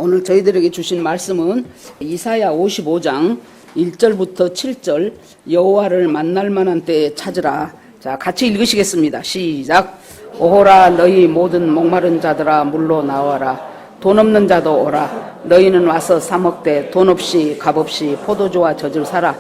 오늘 저희들에게 주신 말씀은 이사야 55장 1절부터 7절 여호와를 만날 만한 때에 찾으라. 자, 같이 읽으시겠습니다. 시작. 오호라 너희 모든 목마른 자들아 물로 나와라. 돈 없는 자도 오라. 너희는 와서 사 먹되 돈 없이 값없이 포도주와 젖을 사라.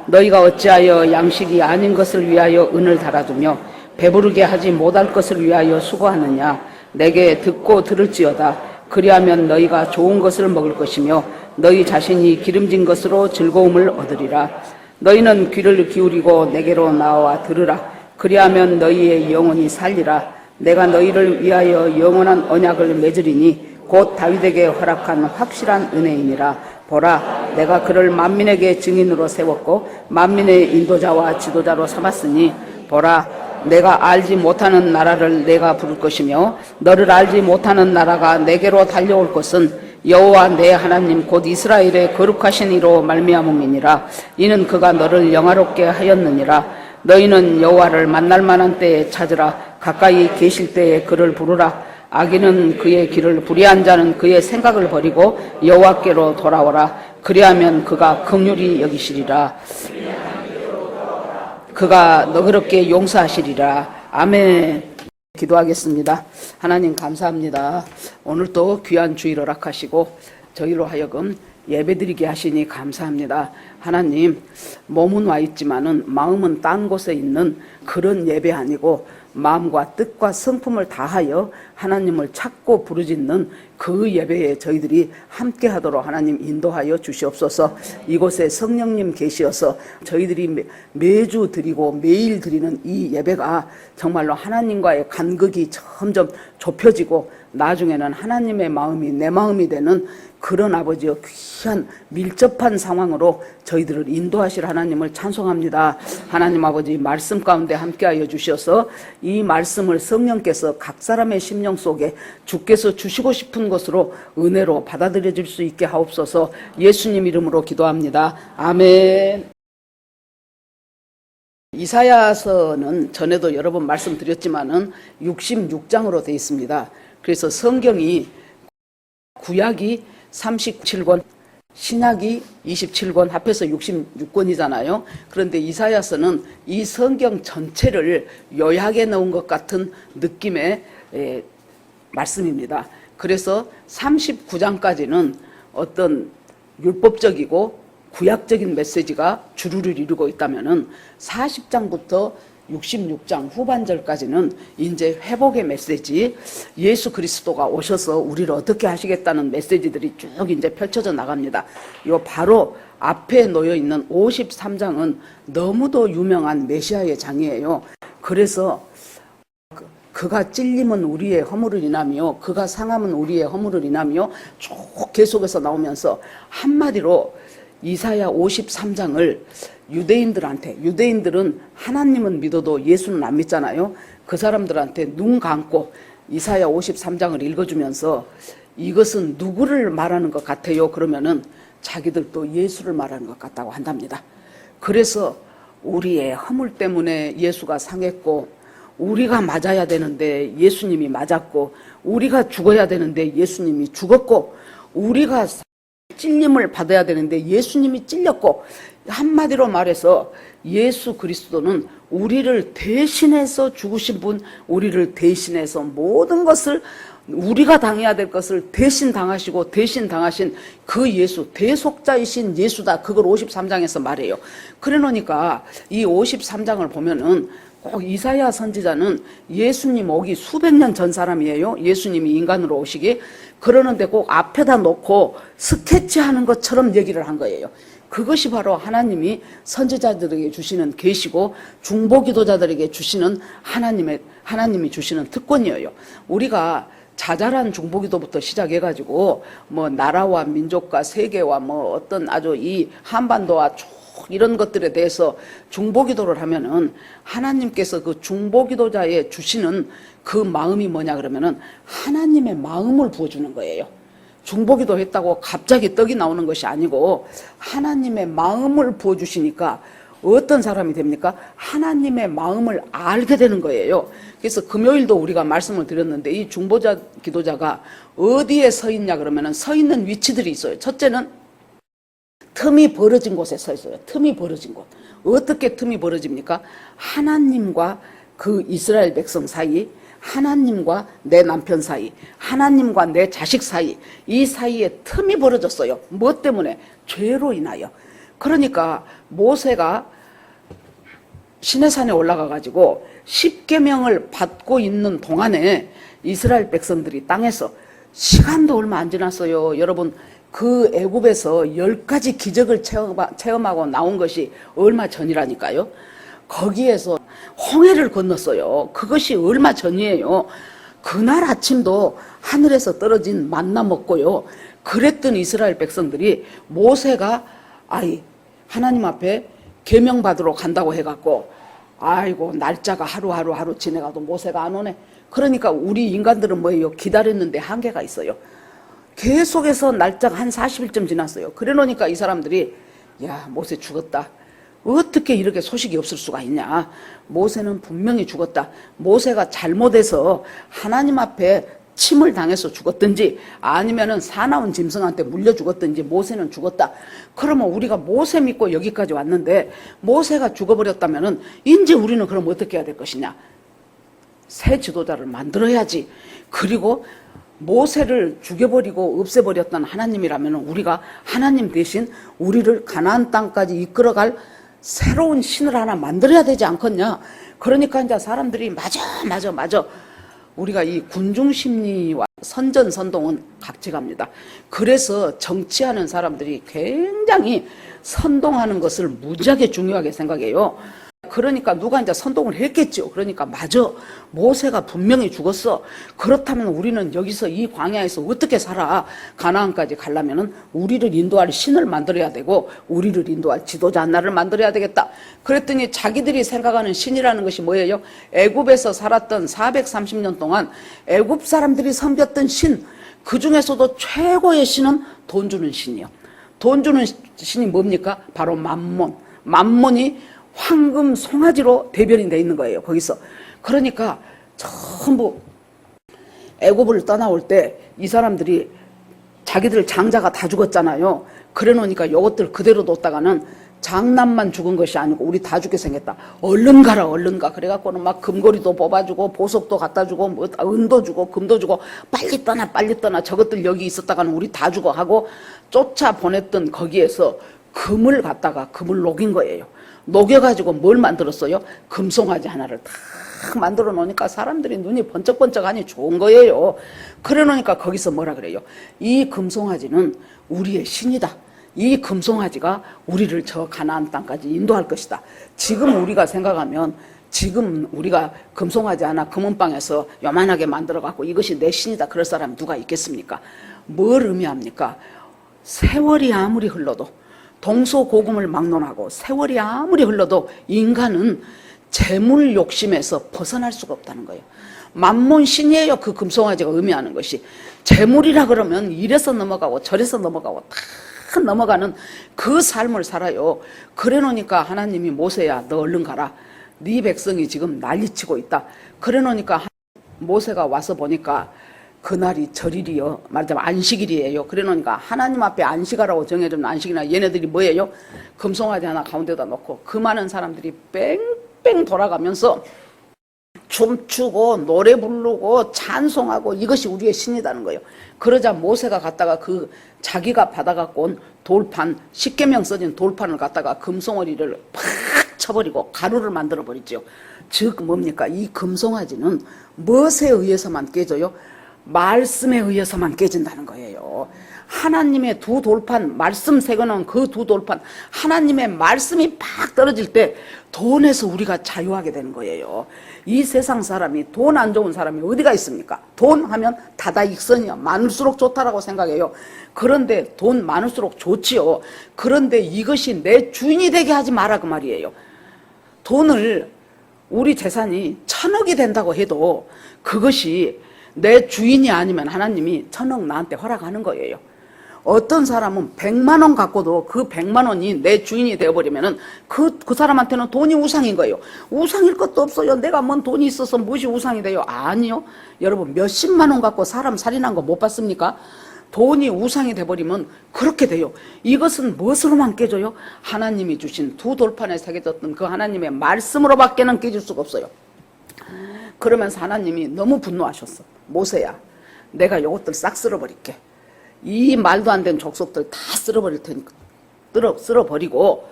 너희가 어찌하여 양식이 아닌 것을 위하여 은을 달아두며 배부르게 하지 못할 것을 위하여 수고하느냐. 내게 듣고 들을지어다. 그리하면 너희가 좋은 것을 먹을 것이며 너희 자신이 기름진 것으로 즐거움을 얻으리라. 너희는 귀를 기울이고 내게로 나와 들으라. 그리하면 너희의 영혼이 살리라. 내가 너희를 위하여 영원한 언약을 맺으리니 곧 다윗에게 허락한 확실한 은혜이니라. 보라, 내가 그를 만민에게 증인으로 세웠고 만민의 인도자와 지도자로 삼았으니 보라, 내가 알지 못하는 나라를 내가 부를 것이며 너를 알지 못하는 나라가 내게로 달려올 것은 여호와 내 하나님 곧 이스라엘의 거룩하신 이로 말미암음이니라. 이는 그가 너를 영화롭게 하였느니라. 너희는 여호와를 만날 만한 때에 찾으라. 가까이 계실 때에 그를 부르라. 악인은 그의 길을 불의한 자는 그의 생각을 버리고 여호와께로 돌아오라. 그리하면 그가 긍휼히 여기시리라. 그가 너그럽게 용서하시리라. 아멘. 기도하겠습니다. 하나님 감사합니다. 오늘도 귀한 주일 허락하시고 저희로 하여금 예배드리게 하시니 감사합니다. 하나님, 몸은 와 있지만은 마음은 딴 곳에 있는 그런 예배 아니고 마음과 뜻과 성품을 다하여 하나님을 찾고 부르짖는 그 예배에 저희들이 함께 하도록 하나님 인도하여 주시옵소서. 이곳에 성령님 계시어서 저희들이 매주 드리고 매일 드리는 이 예배가 정말로 하나님과의 간극이 점점 좁혀지고 나중에는 하나님의 마음이 내 마음이 되는 그런 아버지여 귀한 밀접한 상황으로 저희들을 인도하실 하나님을 찬송합니다. 하나님 아버지 말씀 가운데 함께하여 주셔서 이 말씀을 성령께서 각 사람의 심령 속에 주께서 주시고 싶은 것으로 은혜로 받아들여질 수 있게 하옵소서. 예수님 이름으로 기도합니다. 아멘. 이사야서는 전에도 여러 번 말씀드렸지만은 66장으로 되어 있습니다. 그래서 성경이 구약이 37권, 신약이 27권, 합해서 66권이잖아요. 그런데 이사야서는 이 성경 전체를 요약해 놓은 것 같은 느낌의 말씀입니다. 그래서 39장까지는 어떤 율법적이고 구약적인 메시지가 주류를 이루고 있다면은 40장부터 66장 후반절까지는 이제 회복의 메시지, 예수 그리스도가 오셔서 우리를 어떻게 하시겠다는 메시지들이 쭉 이제 펼쳐져 나갑니다. 요 바로 앞에 놓여 있는 53장은 너무도 유명한 메시아의 장이에요. 그래서 그가 찔림은 우리의 허물을 인하며 그가 상함은 우리의 허물을 인하며 쭉 계속해서 나오면서 한마디로 이사야 53장을 유대인들은 하나님은 믿어도 예수는 안 믿잖아요. 그 사람들한테 눈 감고 이사야 53장을 읽어주면서 이것은 누구를 말하는 것 같아요? 그러면은 자기들도 예수를 말하는 것 같다고 한답니다. 그래서 우리의 허물 때문에 예수가 상했고 우리가 맞아야 되는데 예수님이 맞았고 우리가 죽어야 되는데 예수님이 죽었고 우리가 찔림을 받아야 되는데 예수님이 찔렸고 한마디로 말해서 예수 그리스도는 우리를 대신해서 죽으신 분, 우리를 대신해서 모든 것을 우리가 당해야 될 것을 대신 당하시고 대신 당하신 그 예수, 대속자이신 예수다. 그걸 53장에서 말해요. 그래 놓으니까 이 53장을 보면은 꼭 이사야 선지자는 예수님 오기 수백 년 전 사람이에요. 예수님이 인간으로 오시기. 그러는데 꼭 앞에다 놓고 스케치하는 것처럼 얘기를 한 거예요. 그것이 바로 하나님이 선지자들에게 주시는 계시고 중보기도자들에게 주시는 하나님이 주시는 특권이에요. 우리가 자잘한 중보기도부터 시작해가지고 뭐 나라와 민족과 세계와 뭐 어떤 아주 이 한반도와 쭉 이런 것들에 대해서 중보기도를 하면은 하나님께서 그 중보기도자에 주시는 그 마음이 뭐냐 그러면은 하나님의 마음을 부어주는 거예요. 중보기도 했다고 갑자기 떡이 나오는 것이 아니고 하나님의 마음을 부어주시니까 어떤 사람이 됩니까? 하나님의 마음을 알게 되는 거예요. 그래서 금요일도 우리가 말씀을 드렸는데 이 중보자 기도자가 어디에 서 있냐 그러면은 서 있는 위치들이 있어요. 첫째는 틈이 벌어진 곳에 서 있어요. 틈이 벌어진 곳. 어떻게 틈이 벌어집니까? 하나님과 그 이스라엘 백성 사이, 하나님과 내 남편 사이, 하나님과 내 자식 사이, 이 사이에 틈이 벌어졌어요. 뭐 때문에? 죄로 인하여. 그러니까 모세가 시내산에 올라가 가지고 십계명을 받고 있는 동안에 이스라엘 백성들이 땅에서 시간도 얼마 안 지났어요. 여러분, 그 애굽에서 10가지 기적을 체험하고 나온 것이 얼마 전이라니까요. 거기에서 홍해를 건넜어요. 그것이 얼마 전이에요. 그날 아침도 하늘에서 떨어진 만나 먹고요. 그랬던 이스라엘 백성들이 모세가 하나님 앞에 계명 받으러 간다고 해갖고 아이고 날짜가 하루 지내가도 모세가 안 오네. 그러니까 우리 인간들은 뭐예요? 기다렸는데 한계가 있어요. 계속해서 날짜가 한 40일쯤 지났어요. 그래 놓으니까 이 사람들이 야, 모세 죽었다. 어떻게 이렇게 소식이 없을 수가 있냐. 모세는 분명히 죽었다. 모세가 잘못해서 하나님 앞에 침을 당해서 죽었든지 아니면은 사나운 짐승한테 물려 죽었든지 모세는 죽었다. 그러면 우리가 모세 믿고 여기까지 왔는데 모세가 죽어버렸다면은 이제 우리는 그럼 어떻게 해야 될 것이냐. 새 지도자를 만들어야지. 그리고 모세를 죽여버리고 없애버렸던 하나님이라면 우리가 하나님 대신 우리를 가나안 땅까지 이끌어갈 새로운 신을 하나 만들어야 되지 않겠냐. 그러니까 이제 사람들이 맞아. 우리가 이 군중심리와 선전선동은 각지갑니다. 그래서 정치하는 사람들이 굉장히 선동하는 것을 무지하게 중요하게 생각해요. 그러니까 누가 이제 선동을 했겠죠. 그러니까 맞아. 모세가 분명히 죽었어. 그렇다면 우리는 여기서 이 광야에서 어떻게 살아? 가나안까지 가려면은 우리를 인도할 신을 만들어야 되고 우리를 인도할 지도자 하나를 만들어야 되겠다. 그랬더니 자기들이 생각하는 신이라는 것이 뭐예요? 애굽에서 살았던 430년 동안 애굽 사람들이 섬겼던 신, 그 중에서도 최고의 신은 돈 주는 신이요. 돈 주는 신이 뭡니까? 바로 맘몬. 맘몬이 황금 송아지로 대변이 돼 있는 거예요. 거기서. 그러니까 전부 애굽을 떠나올 때 이 사람들이 자기들 장자가 다 죽었잖아요. 그래 놓으니까 이것들 그대로 뒀다가는 장남만 죽은 것이 아니고 우리 다 죽게 생겼다. 얼른 가라 얼른 가. 그래갖고는 막 금고리도 뽑아주고 보석도 갖다 주고 뭐 은도 주고 금도 주고 빨리 떠나 저것들 여기 있었다가는 우리 다 죽어 하고 쫓아 보냈던 거기에서 금을 녹인 거예요. 녹여가지고 뭘 만들었어요? 금송아지 하나를 탁 만들어 놓으니까 사람들이 눈이 번쩍번쩍하니 좋은 거예요. 그래 놓으니까 거기서 뭐라 그래요? 이 금송아지는 우리의 신이다. 이 금송아지가 우리를 저 가나안 땅까지 인도할 것이다. 지금 우리가 생각하면 지금 우리가 금송아지 하나 금은방에서 요만하게 만들어 갖고 이것이 내 신이다 그럴 사람이 누가 있겠습니까? 뭘 의미합니까? 세월이 아무리 흘러도 동서고금을 막론하고 세월이 아무리 흘러도 인간은 재물 욕심에서 벗어날 수가 없다는 거예요. 만몬 신이에요. 그 금송아지가 의미하는 것이. 재물이라 그러면 이래서 넘어가고 저래서 넘어가고 다 넘어가는 그 삶을 살아요. 그래 놓으니까 하나님이 모세야 너 얼른 가라. 네 백성이 지금 난리치고 있다. 그래 놓으니까 모세가 와서 보니까 그날이 절일이요. 말하자면 안식일이에요. 그래 놓으니까 하나님 앞에 안식하라고 정해진 안식이나 얘네들이 뭐예요? 금송아지 하나 가운데다 놓고 그 많은 사람들이 뺑뺑 돌아가면서 춤추고 노래 부르고 찬송하고 이것이 우리의 신이라는 거예요. 그러자 모세가 갔다가 그 자기가 받아갖고 온 돌판, 십계명 써진 돌판을 갖다가 금송아지를 팍 쳐버리고 가루를 만들어버리죠. 즉 뭡니까? 이 금송아지는 무엇에 의해서만 깨져요? 말씀에 의해서만 깨진다는 거예요. 하나님의 두 돌판, 말씀 새겨놓은 그 두 돌판, 하나님의 말씀이 팍 떨어질 때 돈에서 우리가 자유하게 되는 거예요. 이 세상 사람이 돈 안 좋은 사람이 어디가 있습니까? 돈 하면 다다익선이요. 많을수록 좋다라고 생각해요. 그런데 돈 많을수록 좋지요. 그런데 이것이 내 주인이 되게 하지 마라 그 말이에요. 돈을 우리 재산이 1000억이 된다고 해도 그것이 내 주인이 아니면 하나님이 1000억 나한테 허락하는 거예요. 어떤 사람은 100만 원 갖고도 그 100만 원이 내 주인이 되어버리면은 그 사람한테는 돈이 우상인 거예요. 우상일 것도 없어요. 내가 뭔 돈이 있어서 무엇이 우상이 돼요? 아니요. 여러분 몇십만 원 갖고 사람 살인한 거 못 봤습니까? 돈이 우상이 돼버리면 그렇게 돼요. 이것은 무엇으로만 깨져요? 하나님이 주신 두 돌판에 새겨졌던 그 하나님의 말씀으로밖에는 깨질 수가 없어요. 그러면서 하나님이 너무 분노하셨어. 모세야, 내가 이것들 싹 쓸어버릴게. 이 말도 안 되는 족속들 다 쓸어버릴 테니까 쓸어버리고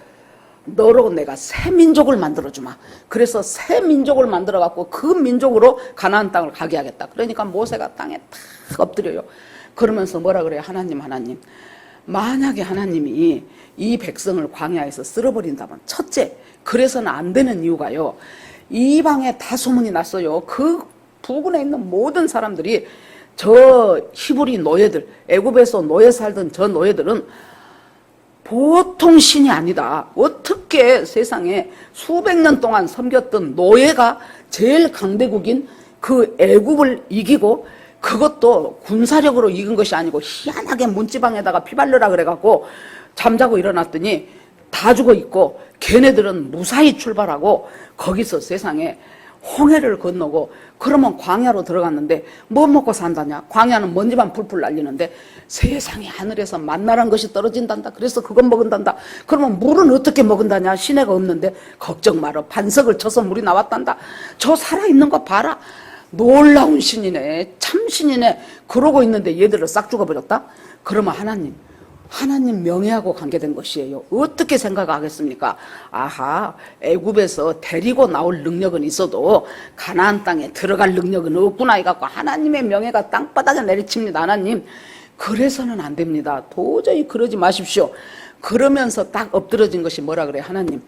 너로 내가 새 민족을 만들어주마. 그래서 새 민족을 만들어갖고 그 민족으로 가나안 땅을 가게 하겠다. 그러니까 모세가 땅에 탁 엎드려요. 그러면서 뭐라 그래요? 하나님 만약에 하나님이 이 백성을 광야에서 쓸어버린다면, 첫째, 그래서는 안 되는 이유가요, 이방에 다 소문이 났어요. 그 부근에 있는 모든 사람들이 저 히브리 노예들, 애굽에서 노예 살던 저 노예들은 보통 신이 아니다. 어떻게 세상에 수백 년 동안 섬겼던 노예가 제일 강대국인 그 애굽을 이기고, 그것도 군사력으로 이긴 것이 아니고 희한하게 문지방에다가 피 바르라 그래갖고 잠자고 일어났더니 다 죽어 있고, 걔네들은 무사히 출발하고 거기서 세상에 홍해를 건너고, 그러면 광야로 들어갔는데 뭐 먹고 산다냐? 광야는 먼지만 풀풀 날리는데 세상에 하늘에서 만나란 것이 떨어진단다. 그래서 그건 먹은단다. 그러면 물은 어떻게 먹은다냐? 시내가 없는데 걱정 마라. 반석을 쳐서 물이 나왔단다. 저 살아있는 거 봐라. 놀라운 신이네. 참 신이네. 그러고 있는데 얘들을 싹 죽어버렸다? 그러면 하나님 명예하고 관계된 것이에요. 어떻게 생각하겠습니까? 아하, 애굽에서 데리고 나올 능력은 있어도 가나안 땅에 들어갈 능력은 없구나 해갖고 하나님의 명예가 땅바닥에 내리칩니다. 하나님, 그래서는 안 됩니다. 도저히 그러지 마십시오. 그러면서 딱 엎드러진 것이 뭐라 그래요? 하나님,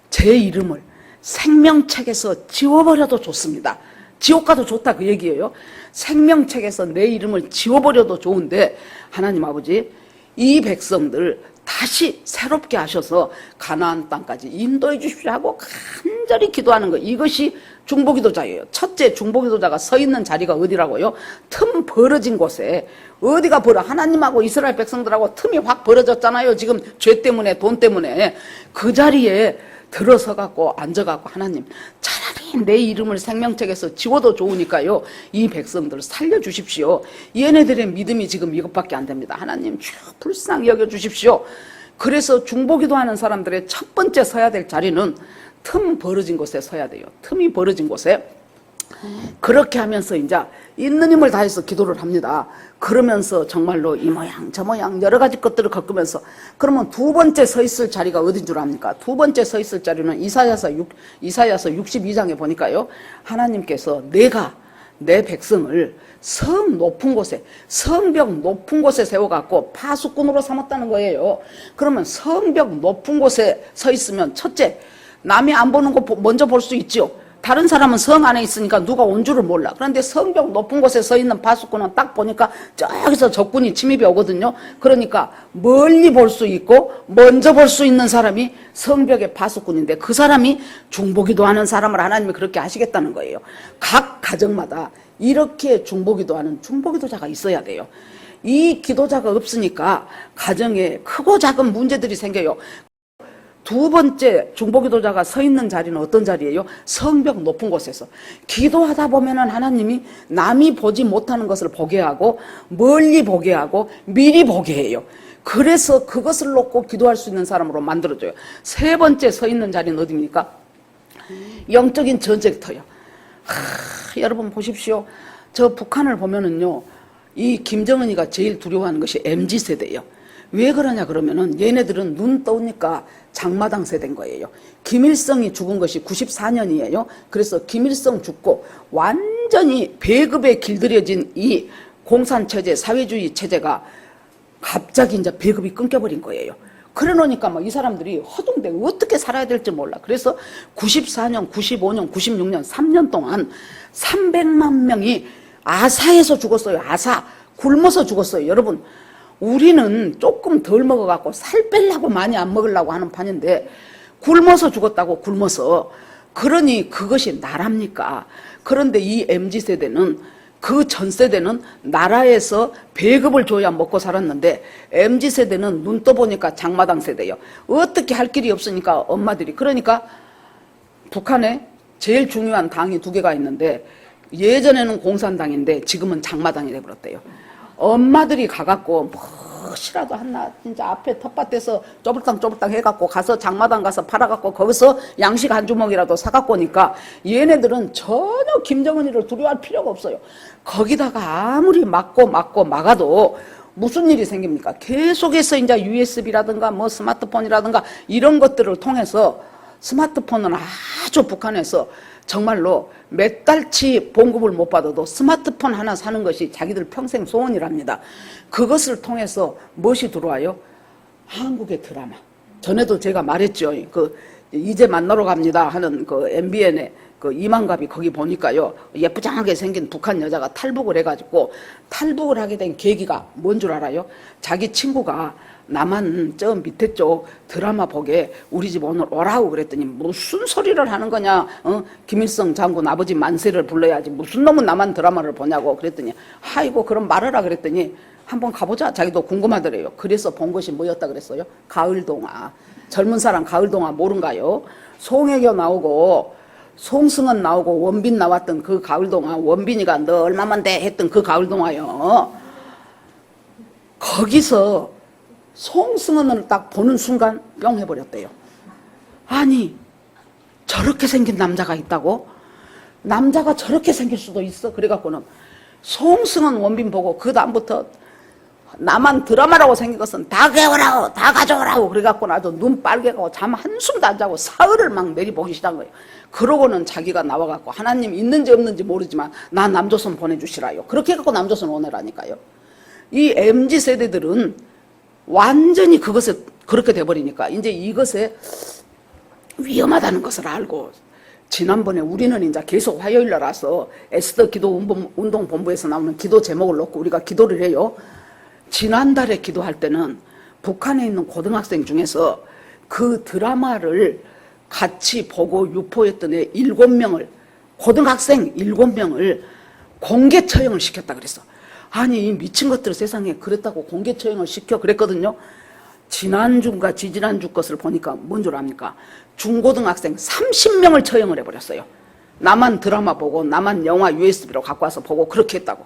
제 이름을 생명책에서 지워버려도 좋습니다. 지옥 가도 좋다 그 얘기예요. 생명책에서 내 이름을 지워버려도 좋은데, 하나님 아버지, 이 백성들 다시 새롭게 하셔서 가나안 땅까지 인도해 주십시오 하고 간절히 기도하는 거, 이것이 중보기도자예요. 첫째, 중보기도자가 서 있는 자리가 어디라고요? 틈 벌어진 곳에. 어디가 하나님하고 이스라엘 백성들하고 틈이 확 벌어졌잖아요. 지금 죄 때문에, 돈 때문에. 그 자리에 들어서갖고 앉아갖고, 하나님, 차라리 내 이름을 생명책에서 지워도 좋으니까요, 이 백성들을 살려주십시오. 얘네들의 믿음이 지금 이것밖에 안 됩니다. 하나님, 불쌍히 여겨주십시오. 그래서 중보기도하는 사람들의 첫 번째 서야 될 자리는 틈 벌어진 곳에 서야 돼요. 틈이 벌어진 곳에. 그렇게 하면서 이제 있는 힘을 다해서 기도를 합니다. 그러면서 정말로 이 모양 저 모양 여러 가지 것들을 겪으면서, 그러면 두 번째 서 있을 자리가 어딘 줄 압니까? 두 번째 서 있을 자리는 이사야서 62장에 보니까요, 하나님께서 내가 내 백성을 성 높은 곳에, 성벽 높은 곳에 세워갖고 파수꾼으로 삼았다는 거예요. 그러면 성벽 높은 곳에 서 있으면, 첫째, 남이 안 보는 거 먼저 볼 수 있죠. 다른 사람은 성 안에 있으니까 누가 온 줄을 몰라. 그런데 성벽 높은 곳에 서 있는 파수꾼은 딱 보니까 저기서 적군이 침입이 오거든요. 그러니까 멀리 볼 수 있고 먼저 볼 수 있는 사람이 성벽의 파수꾼인데, 그 사람이 중보기도하는 사람을 하나님이 그렇게 하시겠다는 거예요. 각 가정마다 이렇게 중보기도하는 중보기도자가 있어야 돼요. 이 기도자가 없으니까 가정에 크고 작은 문제들이 생겨요. 두 번째 중보기도자가 서 있는 자리는 어떤 자리예요? 성벽 높은 곳에서. 기도하다 보면은 하나님이 남이 보지 못하는 것을 보게 하고, 멀리 보게 하고, 미리 보게 해요. 그래서 그것을 놓고 기도할 수 있는 사람으로 만들어줘요. 세 번째 서 있는 자리는 어디입니까? 영적인 전쟁터요. 여러분 보십시오. 저 북한을 보면은요, 이 김정은이가 제일 두려워하는 것이 MZ세대예요. 왜 그러냐 그러면은 얘네들은 눈 떠오니까 장마당 세대인 거예요. 김일성이 죽은 것이 94년이에요. 그래서 김일성 죽고 완전히 배급에 길들여진 이 공산체제, 사회주의 체제가 갑자기 이제 배급이 끊겨버린 거예요. 그래 놓으니까 막 이 사람들이 허둥대 어떻게 살아야 될지 몰라. 그래서 94년, 95년, 96년 3년 동안 300만 명이 아사에서 죽었어요. 아사. 굶어서 죽었어요. 여러분, 우리는 조금 덜 먹어갖고 살 빼려고 많이 안 먹으려고 하는 판인데, 굶어서 죽었다고, 굶어서. 그러니 그것이 나랍니까? 그런데 이 MZ세대는 그 전 세대는 나라에서 배급을 줘야 먹고 살았는데 MZ세대는 눈 떠보니까 장마당 세대예요. 어떻게 할 길이 없으니까 엄마들이, 그러니까 북한에 제일 중요한 당이 두 개가 있는데 예전에는 공산당인데 지금은 장마당이 돼버렸대요. 엄마들이 가갖고 무엇이라도 하나 진짜 앞에 텃밭에서 쪼불땅 해갖고 가서 장마당 가서 팔아갖고 거기서 양식 한 주먹이라도 사갖고 오니까 얘네들은 전혀 김정은이를 두려워할 필요가 없어요. 거기다가 아무리 막아도 무슨 일이 생깁니까? 계속해서 이제 USB라든가 뭐 스마트폰이라든가 이런 것들을 통해서, 스마트폰은 아주 북한에서 정말로 몇 달치 봉급을 못 받아도 스마트폰 하나 사는 것이 자기들 평생 소원이랍니다. 그것을 통해서 무엇이 들어와요? 한국의 드라마. 전에도 제가 말했죠. 이제 만나러 갑니다 하는 MBN의 이만갑이 거기 보니까요, 예쁘장하게 생긴 북한 여자가 탈북을 해가지고, 탈북을 하게 된 계기가 뭔 줄 알아요? 자기 친구가 나만 저 밑에 쪽 드라마 보게 우리 집 오늘 오라고 그랬더니 무슨 소리를 하는 거냐, 김일성 장군 아버지 만세를 불러야지 무슨 놈은 나만 드라마를 보냐고 그랬더니, 아이고 그럼 말하라 그랬더니 한번 가보자, 자기도 궁금하더래요. 그래서 본 것이 뭐였다 그랬어요? 가을동화. 젊은 사람 가을동화 모른가요? 송혜교 나오고 송승헌 나오고 원빈 나왔던 그 가을동화, 원빈이가 너 얼마만 돼 했던 그 가을동화요. 거기서 송승헌을 딱 보는 순간 뿅 해버렸대요. 아니 저렇게 생긴 남자가 있다고? 남자가 저렇게 생길 수도 있어? 그래갖고는 송승헌 원빈 보고 그 다음부터 나만 드라마라고 생긴 것은 다 개오라고 다 가져오라고 그래갖고는 아주 눈 빨개가고 잠 한숨도 안 자고 사흘을 막 내리보기 시작한 거예요. 그러고는 자기가 나와갖고 하나님 있는지 없는지 모르지만 나 남조선 보내주시라요. 그렇게 해갖고 남조선 오내라니까요. 이 MZ세대들은 완전히 그것에 그렇게 돼버리니까 이제 이것에 위험하다는 것을 알고, 지난번에 우리는 이제 계속 화요일날라서 에스더 기도 운동본부에서 나오는 기도 제목을 놓고 우리가 기도를 해요. 지난달에 기도할 때는 북한에 있는 고등학생 중에서 그 드라마를 같이 보고 유포했던 애 7명을, 고등학생 7명을 공개 처형을 시켰다 그랬어. 아니 이 미친 것들 세상에 그랬다고 공개 처형을 시켜 그랬거든요. 지난주인가 지지난주 것을 보니까 뭔 줄 압니까? 중고등학생 30명을 처형을 해버렸어요. 나만 드라마 보고 나만 영화 USB로 갖고 와서 보고 그렇게 했다고.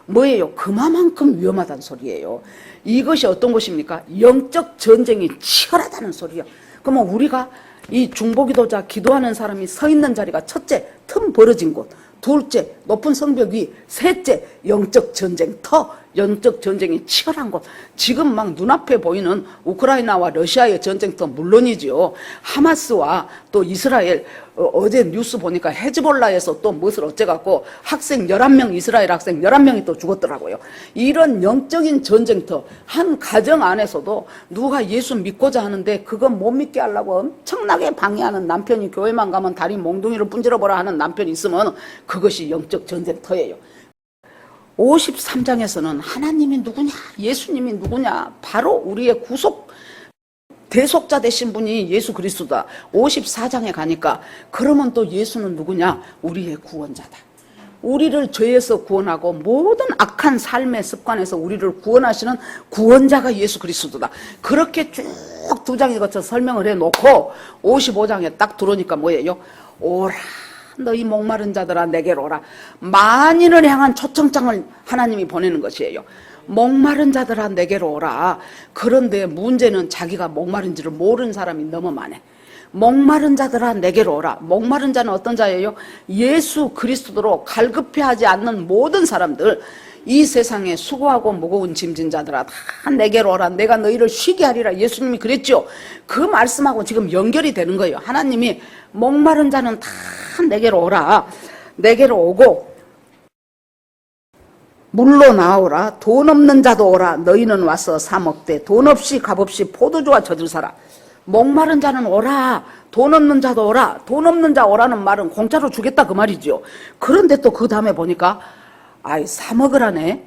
뭐예요? 그만큼 위험하다는 소리예요. 이것이 어떤 것입니까? 영적 전쟁이 치열하다는 소리예요. 그러면 우리가 이 중보기도자 기도하는 사람이 서 있는 자리가 첫째, 틈 벌어진 곳, 둘째, 높은 성벽 위, 셋째, 영적 전쟁터, 영적 전쟁이 치열한 곳. 지금 막 눈앞에 보이는 우크라이나와 러시아의 전쟁터 물론이지요. 하마스와 또 이스라엘, 어제 뉴스 보니까 헤즈볼라에서 또 무엇을 어째갖고 학생 11명, 이스라엘 학생 11명이 또 죽었더라고요. 이런 영적인 전쟁터, 한 가정 안에서도 누가 예수 믿고자 하는데 그거 못 믿게 하려고 엄청나게 방해하는 남편이, 교회만 가면 다리 몽둥이를 분질러보라 하는 남편이 있으면 그것이 영적 전쟁터예요. 53장에서는 하나님이 누구냐, 예수님이 누구냐, 바로 우리의 대속자 되신 분이 예수 그리스도다. 54장에 가니까 그러면 또 예수는 누구냐, 우리의 구원자다. 우리를 죄에서 구원하고 모든 악한 삶의 습관에서 우리를 구원하시는 구원자가 예수 그리스도다. 그렇게 쭉 2장에 거쳐 설명을 해놓고 55장에 딱 들어오니까 뭐예요? 오라 너희 목마른 자들아 내게로 오라. 만인을 향한 초청장을 하나님이 보내는 것이에요. 목마른 자들아 내게로 오라. 그런데 문제는 자기가 목마른지를 모르는 사람이 너무 많아. 목마른 자들아 내게로 오라. 목마른 자는 어떤 자예요? 예수 그리스도로 갈급해하지 않는 모든 사람들, 이 세상에 수고하고 무거운 짐진 자들아 다 내게로 오라. 내가 너희를 쉬게 하리라. 예수님이 그랬죠. 그 말씀하고 지금 연결이 되는 거예요. 하나님이 목마른 자는 다 내게로 오라. 내게로 오고 물로 나오라. 돈 없는 자도 오라. 너희는 와서 사 먹되 돈 없이 값없이 포도주와 젖을 사라. 목마른 자는 오라. 돈 없는 자도 오라. 돈 없는 자 오라는 말은 공짜로 주겠다 그 말이죠. 그런데 또 그 다음에 보니까 아이 사 먹으라네.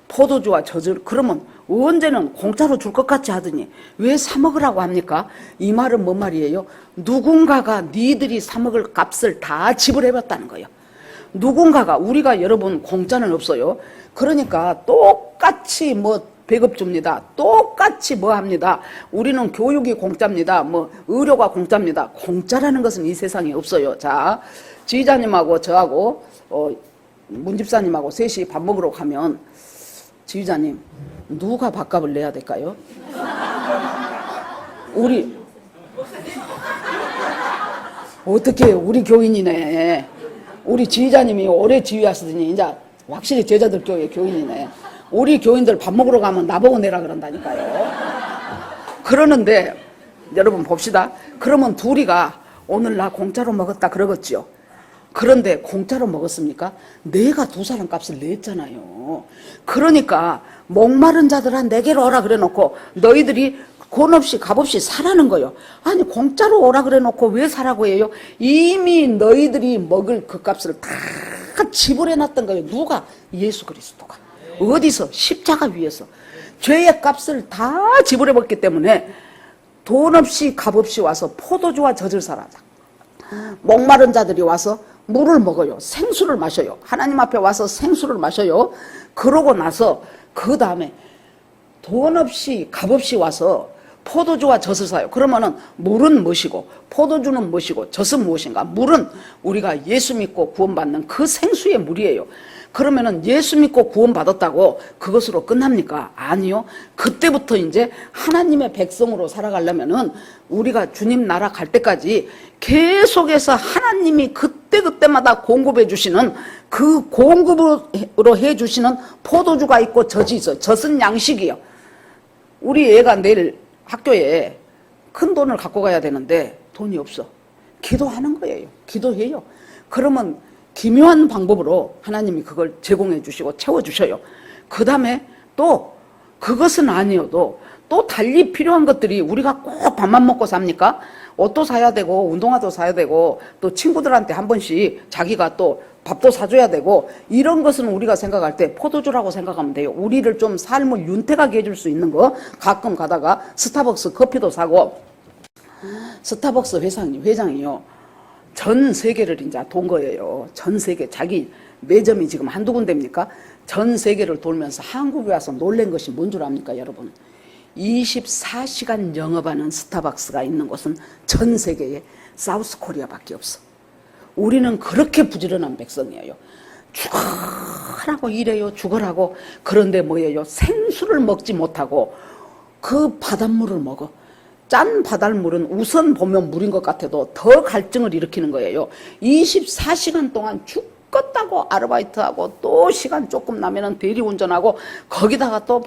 포도주와 젖을. 그러면 언제는 공짜로 줄 것 같이 하더니 왜 사 먹으라고 합니까? 이 말은 뭔 말이에요? 누군가가 니들이 사 먹을 값을 다 지불해봤다는 거예요. 누군가가, 우리가 여러분 공짜는 없어요. 그러니까 똑같이 뭐 배급 줍니다. 똑같이 뭐 합니다. 우리는 교육이 공짜입니다. 뭐 의료가 공짜입니다. 공짜라는 것은 이 세상에 없어요. 자, 지휘자님하고 저하고 문집사님하고 셋이 밥 먹으러 가면, 지휘자님 누가 밥값을 내야 될까요? 우리 어떻게 우리 교인이네. 우리 지휘자님이 오래 지휘하시더니 이제 확실히 제자들 교회 교인이네. 우리 교인들 밥 먹으러 가면 나보고 내라 그런다니까요. 그러는데 여러분 봅시다. 그러면 둘이가 오늘 나 공짜로 먹었다 그러겠지요. 그런데 공짜로 먹었습니까? 내가 두 사람 값을 냈잖아요. 그러니까 목마른 자들아 내게로 오라 그래 놓고 너희들이 돈 없이 값 없이 사라는 거요. 아니 공짜로 오라 그래 놓고 왜 사라고 해요? 이미 너희들이 먹을 그 값을 다 지불해 놨던 거예요. 누가? 예수 그리스도가. 어디서? 십자가 위에서 죄의 값을 다 지불해 버렸기 때문에 돈 없이 값 없이 와서 포도주와 젖을 사라다. 목마른 자들이 와서 물을 먹어요. 생수를 마셔요. 하나님 앞에 와서 생수를 마셔요. 그러고 나서 그 다음에 돈 없이 값 없이 와서 포도주와 젖을 사요. 그러면은 물은 무엇이고 포도주는 무엇이고 젖은 무엇인가? 물은 우리가 예수 믿고 구원받는 그 생수의 물이에요. 그러면은 예수 믿고 구원받았다고 그것으로 끝납니까? 아니요. 그때부터 이제 하나님의 백성으로 살아가려면은 우리가 주님 나라 갈 때까지 계속해서 하나님이 그때그때마다 공급해 주시는 그 공급으로 해 주시는 포도주가 있고 젖이 있어요. 젖은 양식이요. 우리 애가 내일 학교에 큰 돈을 갖고 가야 되는데 돈이 없어. 기도하는 거예요. 기도해요. 그러면 기묘한 방법으로 하나님이 그걸 제공해 주시고 채워주셔요. 그 다음에 또 그것은 아니어도 또 달리 필요한 것들이, 우리가 꼭 밥만 먹고 삽니까? 옷도 사야 되고 운동화도 사야 되고 또 친구들한테 한 번씩 자기가 또 밥도 사줘야 되고, 이런 것은 우리가 생각할 때 포도주라고 생각하면 돼요. 우리를 좀 삶을 윤택하게 해줄 수 있는 거. 가끔 가다가 스타벅스 커피도 사고, 스타벅스 회장이요 전 세계를 이제 돈 거예요. 전 세계. 자기 매점이 지금 한두 군데입니까? 전 세계를 돌면서 한국에 와서 놀란 것이 뭔 줄 압니까, 여러분? 24시간 영업하는 스타벅스가 있는 곳은 전 세계에 사우스 코리아밖에 없어. 우리는 그렇게 부지런한 백성이에요. 죽어라고 일해요. 죽어라고. 그런데 뭐예요? 생수를 먹지 못하고 그 바닷물을 먹어. 짠 바닷물은 우선 보면 물인 것 같아도 더 갈증을 일으키는 거예요. 24시간 동안 죽겠다고 아르바이트하고 또 시간 조금 나면은 대리운전하고 거기다가 또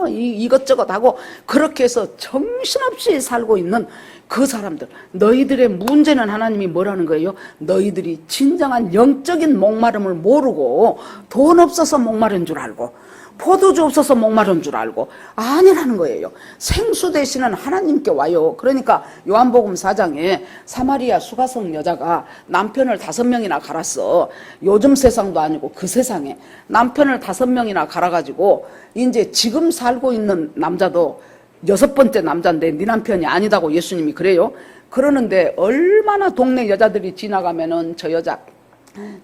이것저것 하고 그렇게 해서 정신없이 살고 있는 그 사람들, 너희들의 문제는 하나님이 뭐라는 거예요? 너희들이 진정한 영적인 목마름을 모르고 돈 없어서 목마른 줄 알고 포도주 없어서 목마른 줄 알고 아니라는 거예요. 생수 대신은 하나님께 와요. 그러니까 요한복음 4장에 사마리아 수가성 여자가 남편을 5명이나 갈았어. 요즘 세상도 아니고 그 세상에 남편을 5명이나 갈아가지고 이제 지금 살고 있는 남자도 6번째 남자인데 네 남편이 아니다고 예수님이 그래요. 그러는데 얼마나 동네 여자들이 지나가면은 저 여자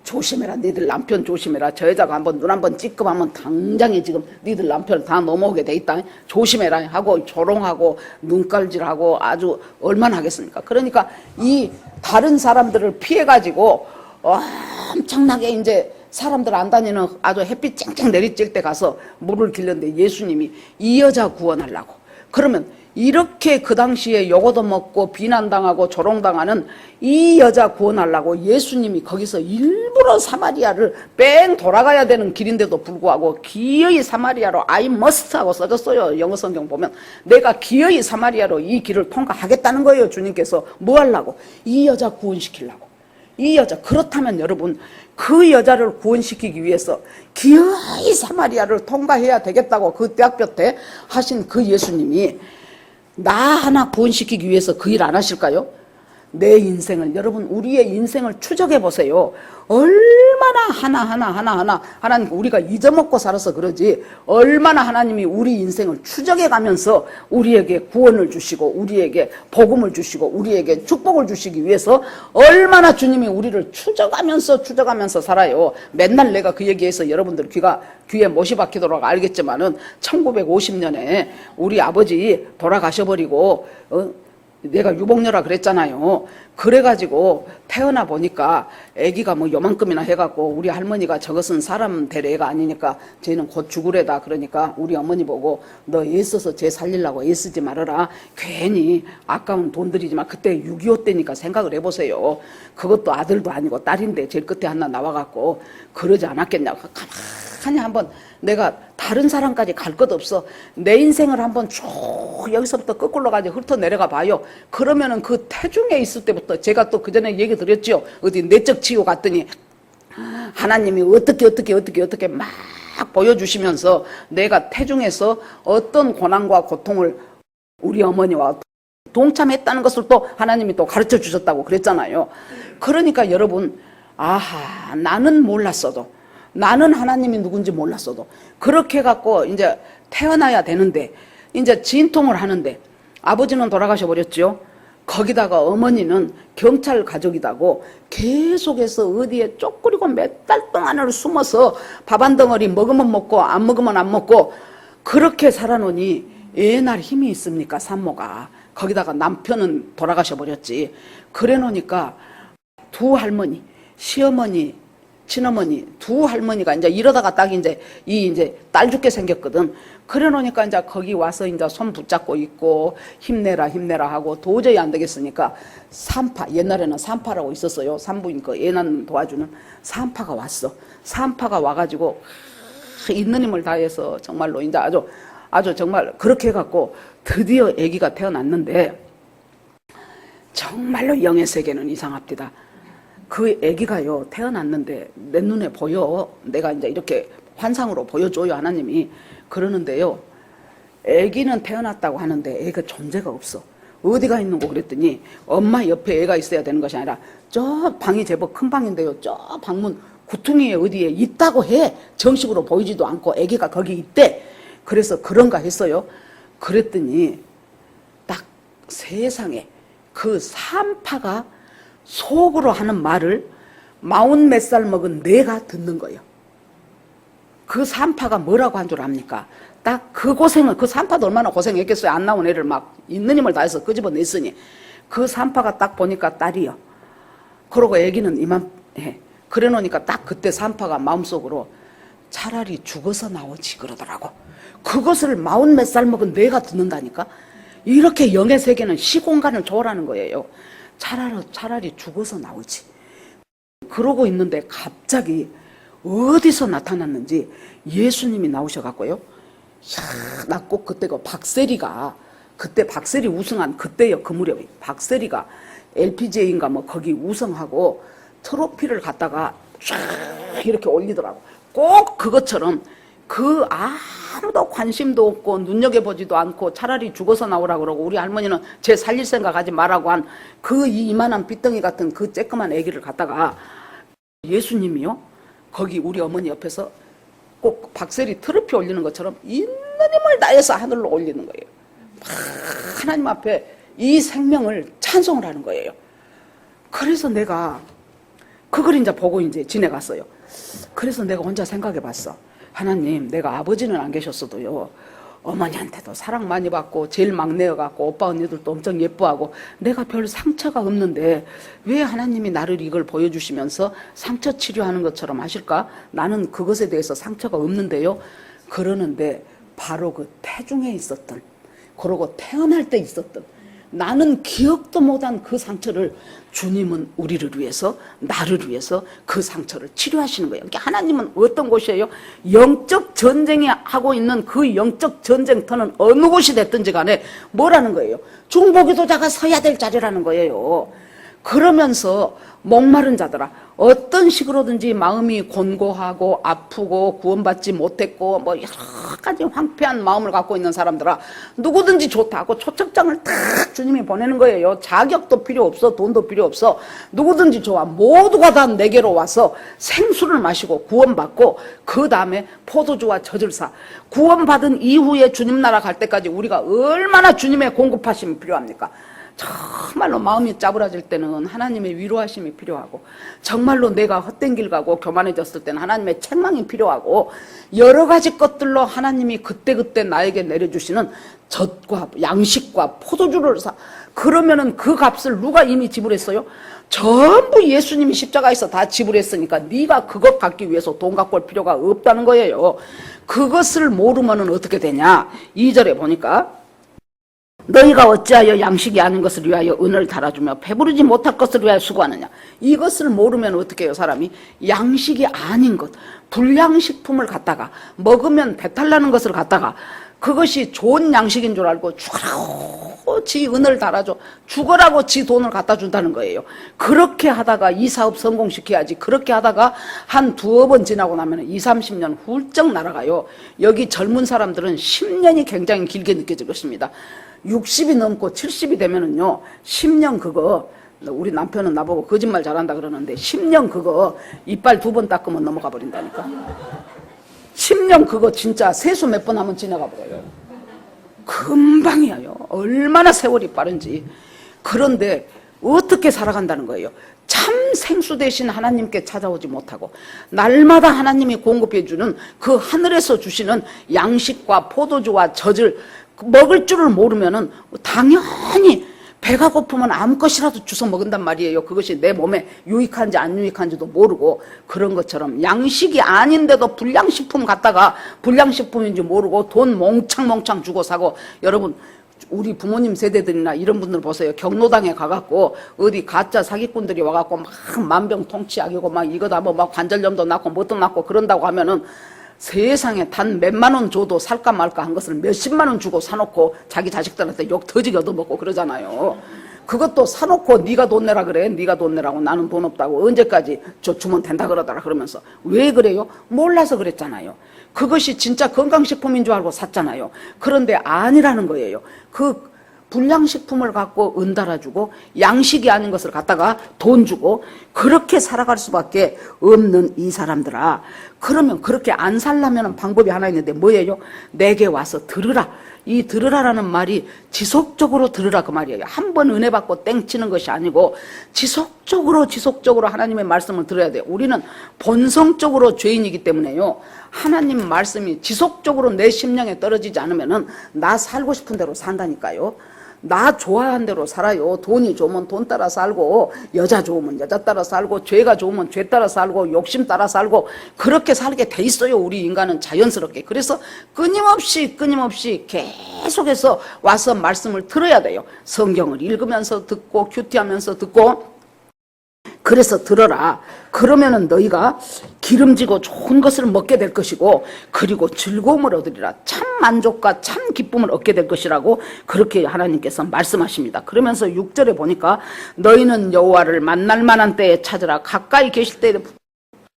조심해라, 니들 남편 조심해라. 저 여자가 한번 눈 한번 찌끔하면 당장에 지금 니들 남편 다 넘어오게 돼 있다. 조심해라 하고 조롱하고 눈깔질하고 아주 얼마나 하겠습니까? 그러니까 이 다른 사람들을 피해가지고 엄청나게 이제 사람들 안 다니는 아주 햇빛 쨍쨍 내리쬐 때 가서 물을 길렀는데 예수님이 이 여자 구원하려고. 그러면 이렇게 그 당시에 요거도 먹고 비난당하고 조롱당하는 이 여자 구원하려고 예수님이 거기서 일부러 사마리아를 뺑 돌아가야 되는 길인데도 불구하고 기어이 사마리아로 I must 하고 써졌어요. 영어 성경 보면 내가 기어이 사마리아로 이 길을 통과하겠다는 거예요. 주님께서 뭐 하려고? 이 여자 구원시키려고. 이 여자. 그렇다면 여러분 그 여자를 구원시키기 위해서 기어이 사마리아를 통과해야 되겠다고 그 대학교 때 하신 그 예수님이 나 하나 구원시키기 위해서 그 일 안 하실까요? 내 인생을, 여러분 우리의 인생을 추적해 보세요. 얼마나 하나하나 하나님, 우리가 잊어먹고 살아서 그러지, 얼마나 하나님이 우리 인생을 추적해 가면서 우리에게 구원을 주시고 우리에게 복음을 주시고 우리에게 축복을 주시기 위해서 얼마나 주님이 우리를 추적하면서 살아요. 맨날 내가 그 얘기해서 여러분들 귀에 못이 박히도록 알겠지만은 1950년에 우리 아버지 돌아가셔버리고 내가 유복녀라 그랬잖아요. 그래가지고 태어나 보니까 아기가 뭐 요만큼이나 해갖고 우리 할머니가 저것은 사람 될 애가 아니니까 쟤는 곧 죽을 애다. 그러니까 우리 어머니 보고 너 애써서 쟤 살리려고 애쓰지 말아라. 괜히 아까운 돈 들이지 마. 그때 6.25 때니까 생각을 해보세요. 그것도 아들도 아니고 딸인데 제일 끝에 하나 나와갖고 그러지 않았겠냐고. 가만히 한번 내가 다른 사람까지 갈 것 없어. 내 인생을 한번 쭉 여기서부터 거꾸로 가지 훑어 내려가 봐요. 그러면은 그 태중에 있을 때부터 제가 또 그전에 얘기 드렸죠. 어디 내적 치유 갔더니 하나님이 어떻게 막 보여주시면서 내가 태중에서 어떤 고난과 고통을 우리 어머니와 동참했다는 것을 또 하나님이 또 가르쳐 주셨다고 그랬잖아요. 그러니까 여러분, 아하, 나는 몰랐어도, 나는 하나님이 누군지 몰랐어도 그렇게 해갖고 이제 태어나야 되는데 이제 진통을 하는데 아버지는 돌아가셔 버렸죠. 거기다가 어머니는 경찰 가족이다고 계속해서 어디에 쪼그리고 몇 달 동안을 숨어서 밥 한 덩어리 먹으면 먹고 안 먹으면 안 먹고 그렇게 살아놓으니 애날 힘이 있습니까, 산모가. 거기다가 남편은 돌아가셔 버렸지. 그래 놓으니까 두 할머니, 시어머니, 친어머니, 두 할머니가 이제 이러다가 딱 이제 딸 죽게 생겼거든. 그래 놓으니까 이제 거기 와서 이제 손 붙잡고 있고 힘내라 하고 도저히 안 되겠으니까 산파, 옛날에는 산파라고 있었어요. 산부인과 애 낳는 도와주는 산파가 왔어. 산파가 와가지고 있는 힘을 다해서 정말로 이제 아주 정말 그렇게 해갖고 드디어 아기가 태어났는데 정말로 영의 세계는 이상합니다. 그 아기가요 태어났는데 내 눈에 보여. 내가 이제 이렇게 환상으로 보여줘요 하나님이. 그러는데요, 아기는 태어났다고 하는데 애가 존재가 없어. 어디가 있는 거 그랬더니 엄마 옆에 애가 있어야 되는 것이 아니라 저 방이 제법 큰 방인데요, 저 방문 구퉁이에 어디에 있다고 해. 정식으로 보이지도 않고 아기가 거기 있대. 그래서 그런가 했어요. 그랬더니 딱 세상에 그 산파가 속으로 하는 말을 40몇 살 먹은 내가 듣는 거예요. 그 산파가 뭐라고 한 줄 압니까? 딱 그 고생을, 그 산파도 얼마나 고생했겠어요. 안 나온 애를 막 있는 힘을 다해서 끄집어냈으니. 그 산파가 딱 보니까 딸이요. 그러고 애기는 이만해. 그래 놓으니까 딱 그때 산파가 마음속으로 차라리 죽어서 나오지 그러더라고. 그것을 40몇 살 먹은 내가 듣는다니까. 이렇게 영의 세계는 시공간을 초월하는 거예요. 차라리 죽어서 나오지. 그러고 있는데 갑자기 어디서 나타났는지 예수님이 나오셔갖고요. 나 꼭 그때 그 박세리가, 그때 박세리 우승한 그때요. 그 무렵에 박세리가 LPGA인가 뭐 거기 우승하고 트로피를 갖다가 쫙 이렇게 올리더라고. 꼭 그것처럼 그 아무도 관심도 없고 눈여겨보지도 않고 차라리 죽어서 나오라 그러고 우리 할머니는 쟤 살릴 생각하지 말라고 한 그 이만한 빗덩이 같은 그 쬐끄만 아기를 갖다가 예수님이요 거기 우리 어머니 옆에서 꼭 박세리 트로피 올리는 것처럼 있는 힘을 다해서 하늘로 올리는 거예요. 하나님 앞에 이 생명을 찬송을 하는 거예요. 그래서 내가 그걸 이제 보고 이제 지내갔어요. 그래서 내가 혼자 생각해 봤어. 하나님, 내가 아버지는 안 계셨어도요, 어머니한테도 사랑 많이 받고 제일 막내여갖고 오빠 언니들도 엄청 예뻐하고 내가 별 상처가 없는데 왜 하나님이 나를 이걸 보여주시면서 상처 치료하는 것처럼 하실까? 나는 그것에 대해서 상처가 없는데요. 그러는데 바로 그 태중에 있었던, 그러고 태어날 때 있었던, 나는 기억도 못한 그 상처를 주님은 우리를 위해서, 나를 위해서 그 상처를 치료하시는 거예요. 그러니까 하나님은 어떤 곳이에요? 영적 전쟁이 하고 있는 그 영적 전쟁터는 어느 곳이 됐든지 간에 뭐라는 거예요? 중보기도자가 서야 될 자리라는 거예요. 그러면서 목마른 자들아, 어떤 식으로든지 마음이 곤고하고 아프고 구원받지 못했고 뭐 여러 가지 황폐한 마음을 갖고 있는 사람들아, 누구든지 좋다고 초청장을 탁 주님이 보내는 거예요. 자격도 필요 없어, 돈도 필요 없어. 누구든지 좋아. 모두가 다 내게로 와서 생수를 마시고 구원받고 그 다음에 포도주와 젖을 사. 구원받은 이후에 주님 나라 갈 때까지 우리가 얼마나 주님의 공급하심이 필요합니까? 정말로 마음이 짜부라질 때는 하나님의 위로하심이 필요하고, 정말로 내가 헛된 길 가고 교만해졌을 때는 하나님의 책망이 필요하고, 여러 가지 것들로 하나님이 그때그때 나에게 내려주시는 젖과 양식과 포도주를 사. 그러면은 그 값을 누가 이미 지불했어요? 전부 예수님이 십자가에서 다 지불했으니까 네가 그것 갖기 위해서 돈 갖고 올 필요가 없다는 거예요. 그것을 모르면은 어떻게 되냐? 2절에 보니까 너희가 어찌하여 양식이 아닌 것을 위하여 은을 달아주며 배부르지 못할 것을 위하여 수고하느냐. 이것을 모르면 어떻게 해요? 사람이 양식이 아닌 것, 불량식품을 갖다가 먹으면 배탈 나는 것을 갖다가 그것이 좋은 양식인 줄 알고 죽으라고 지 은을 달아줘, 죽으라고 지 돈을 갖다 준다는 거예요. 그렇게 하다가 이 사업 성공시켜야지. 그렇게 하다가 한 두어 번 지나고 나면 20, 30년 훌쩍 날아가요. 여기 젊은 사람들은 10년이 굉장히 길게 느껴질 것입니다. 60이 넘고 70이 되면은요, 10년 그거, 우리 남편은 나보고 거짓말 잘한다 그러는데 10년 그거 이빨 2번 닦으면 넘어가 버린다니까. 10년 그거 진짜 세수 몇 번 하면 지나가 버려요. 금방이에요. 얼마나 세월이 빠른지. 그런데 어떻게 살아간다는 거예요? 참 생수 대신 하나님께 찾아오지 못하고 날마다 하나님이 공급해 주는 그 하늘에서 주시는 양식과 포도주와 젖을 먹을 줄을 모르면은 당연히 배가 고프면 아무 것이라도 주워 먹은단 말이에요. 그것이 내 몸에 유익한지 안 유익한지도 모르고, 그런 것처럼 양식이 아닌데도 불량식품 갖다가 불량식품인지 모르고 돈 몽창 주고 사고. 여러분, 우리 부모님 세대들이나 이런 분들 보세요. 경로당에 가갖고 어디 가짜 사기꾼들이 와갖고 막 만병통치약이고 막 이거다 뭐 관절염도 낳고 뭣도 낳고 그런다고 하면은 세상에 단 몇만 원 줘도 살까 말까 한 것을 몇십만 원 주고 사놓고 자기 자식들한테 욕 터지게 얻어먹고 그러잖아요. 그것도 사놓고 네가 돈 내라 그래. 네가 돈 내라고. 나는 돈 없다고. 언제까지 저 주면 된다 그러더라. 그러면서 왜 그래요? 몰라서 그랬잖아요. 그것이 진짜 건강식품인 줄 알고 샀잖아요. 그런데 아니라는 거예요. 그 불량식품을 갖고 은 달아주고 양식이 아닌 것을 갖다가 돈 주고 그렇게 살아갈 수밖에 없는 이 사람들아, 그러면 그렇게 안 살려면 방법이 하나 있는데 뭐예요? 내게 와서 들으라. 이 들으라라는 말이 지속적으로 들으라 그 말이에요. 한 번 은혜 받고 땡치는 것이 아니고 지속적으로 하나님의 말씀을 들어야 돼요. 우리는 본성적으로 죄인이기 때문에요. 하나님 말씀이 지속적으로 내 심령에 떨어지지 않으면은 나 살고 싶은 대로 산다니까요. 나 좋아하는 대로 살아요. 돈이 좋으면 돈 따라 살고, 여자 좋으면 여자 따라 살고, 죄가 좋으면 죄 따라 살고, 욕심 따라 살고, 그렇게 살게 돼 있어요. 우리 인간은 자연스럽게. 그래서 끊임없이 계속해서 와서 말씀을 들어야 돼요. 성경을 읽으면서 듣고, 큐티하면서 듣고. 그래서 들어라. 그러면은 너희가 기름지고 좋은 것을 먹게 될 것이고, 그리고 즐거움을 얻으리라. 참 만족과 참 기쁨을 얻게 될 것이라고 그렇게 하나님께서 말씀하십니다. 그러면서 6절에 보니까 너희는 여호와를 만날 만한 때에 찾으라. 가까이 계실 때에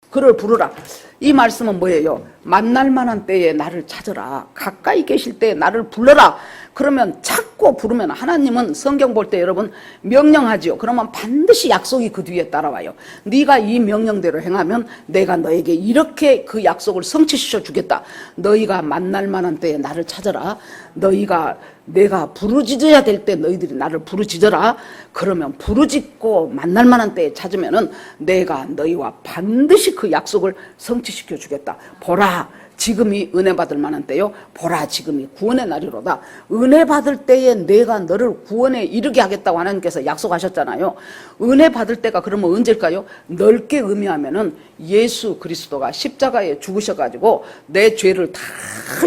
그를 부르라. 이 말씀은 뭐예요? 만날 만한 때에 나를 찾으라. 가까이 계실 때에 나를 불러라. 그러면 찾고 부르면, 하나님은 성경 볼 때 여러분 명령하지요. 그러면 반드시 약속이 그 뒤에 따라와요. 네가 이 명령대로 행하면 내가 너에게 이렇게 그 약속을 성취시켜 주겠다. 너희가 만날 만한 때에 나를 찾아라. 내가 부르짖어야 될 때 너희들이 나를 부르짖어라. 그러면 부르짖고 만날 만한 때에 찾으면은 내가 너희와 반드시 그 약속을 성취시켜 주겠다. 보라, 지금이 은혜 받을 만한 때요. 보라, 지금이 구원의 날이로다. 은혜 받을 때에 내가 너를 구원에 이르게 하겠다고 하나님께서 약속하셨잖아요. 은혜 받을 때가 그러면 언제일까요? 넓게 의미하면은 예수 그리스도가 십자가에 죽으셔가지고 내 죄를 다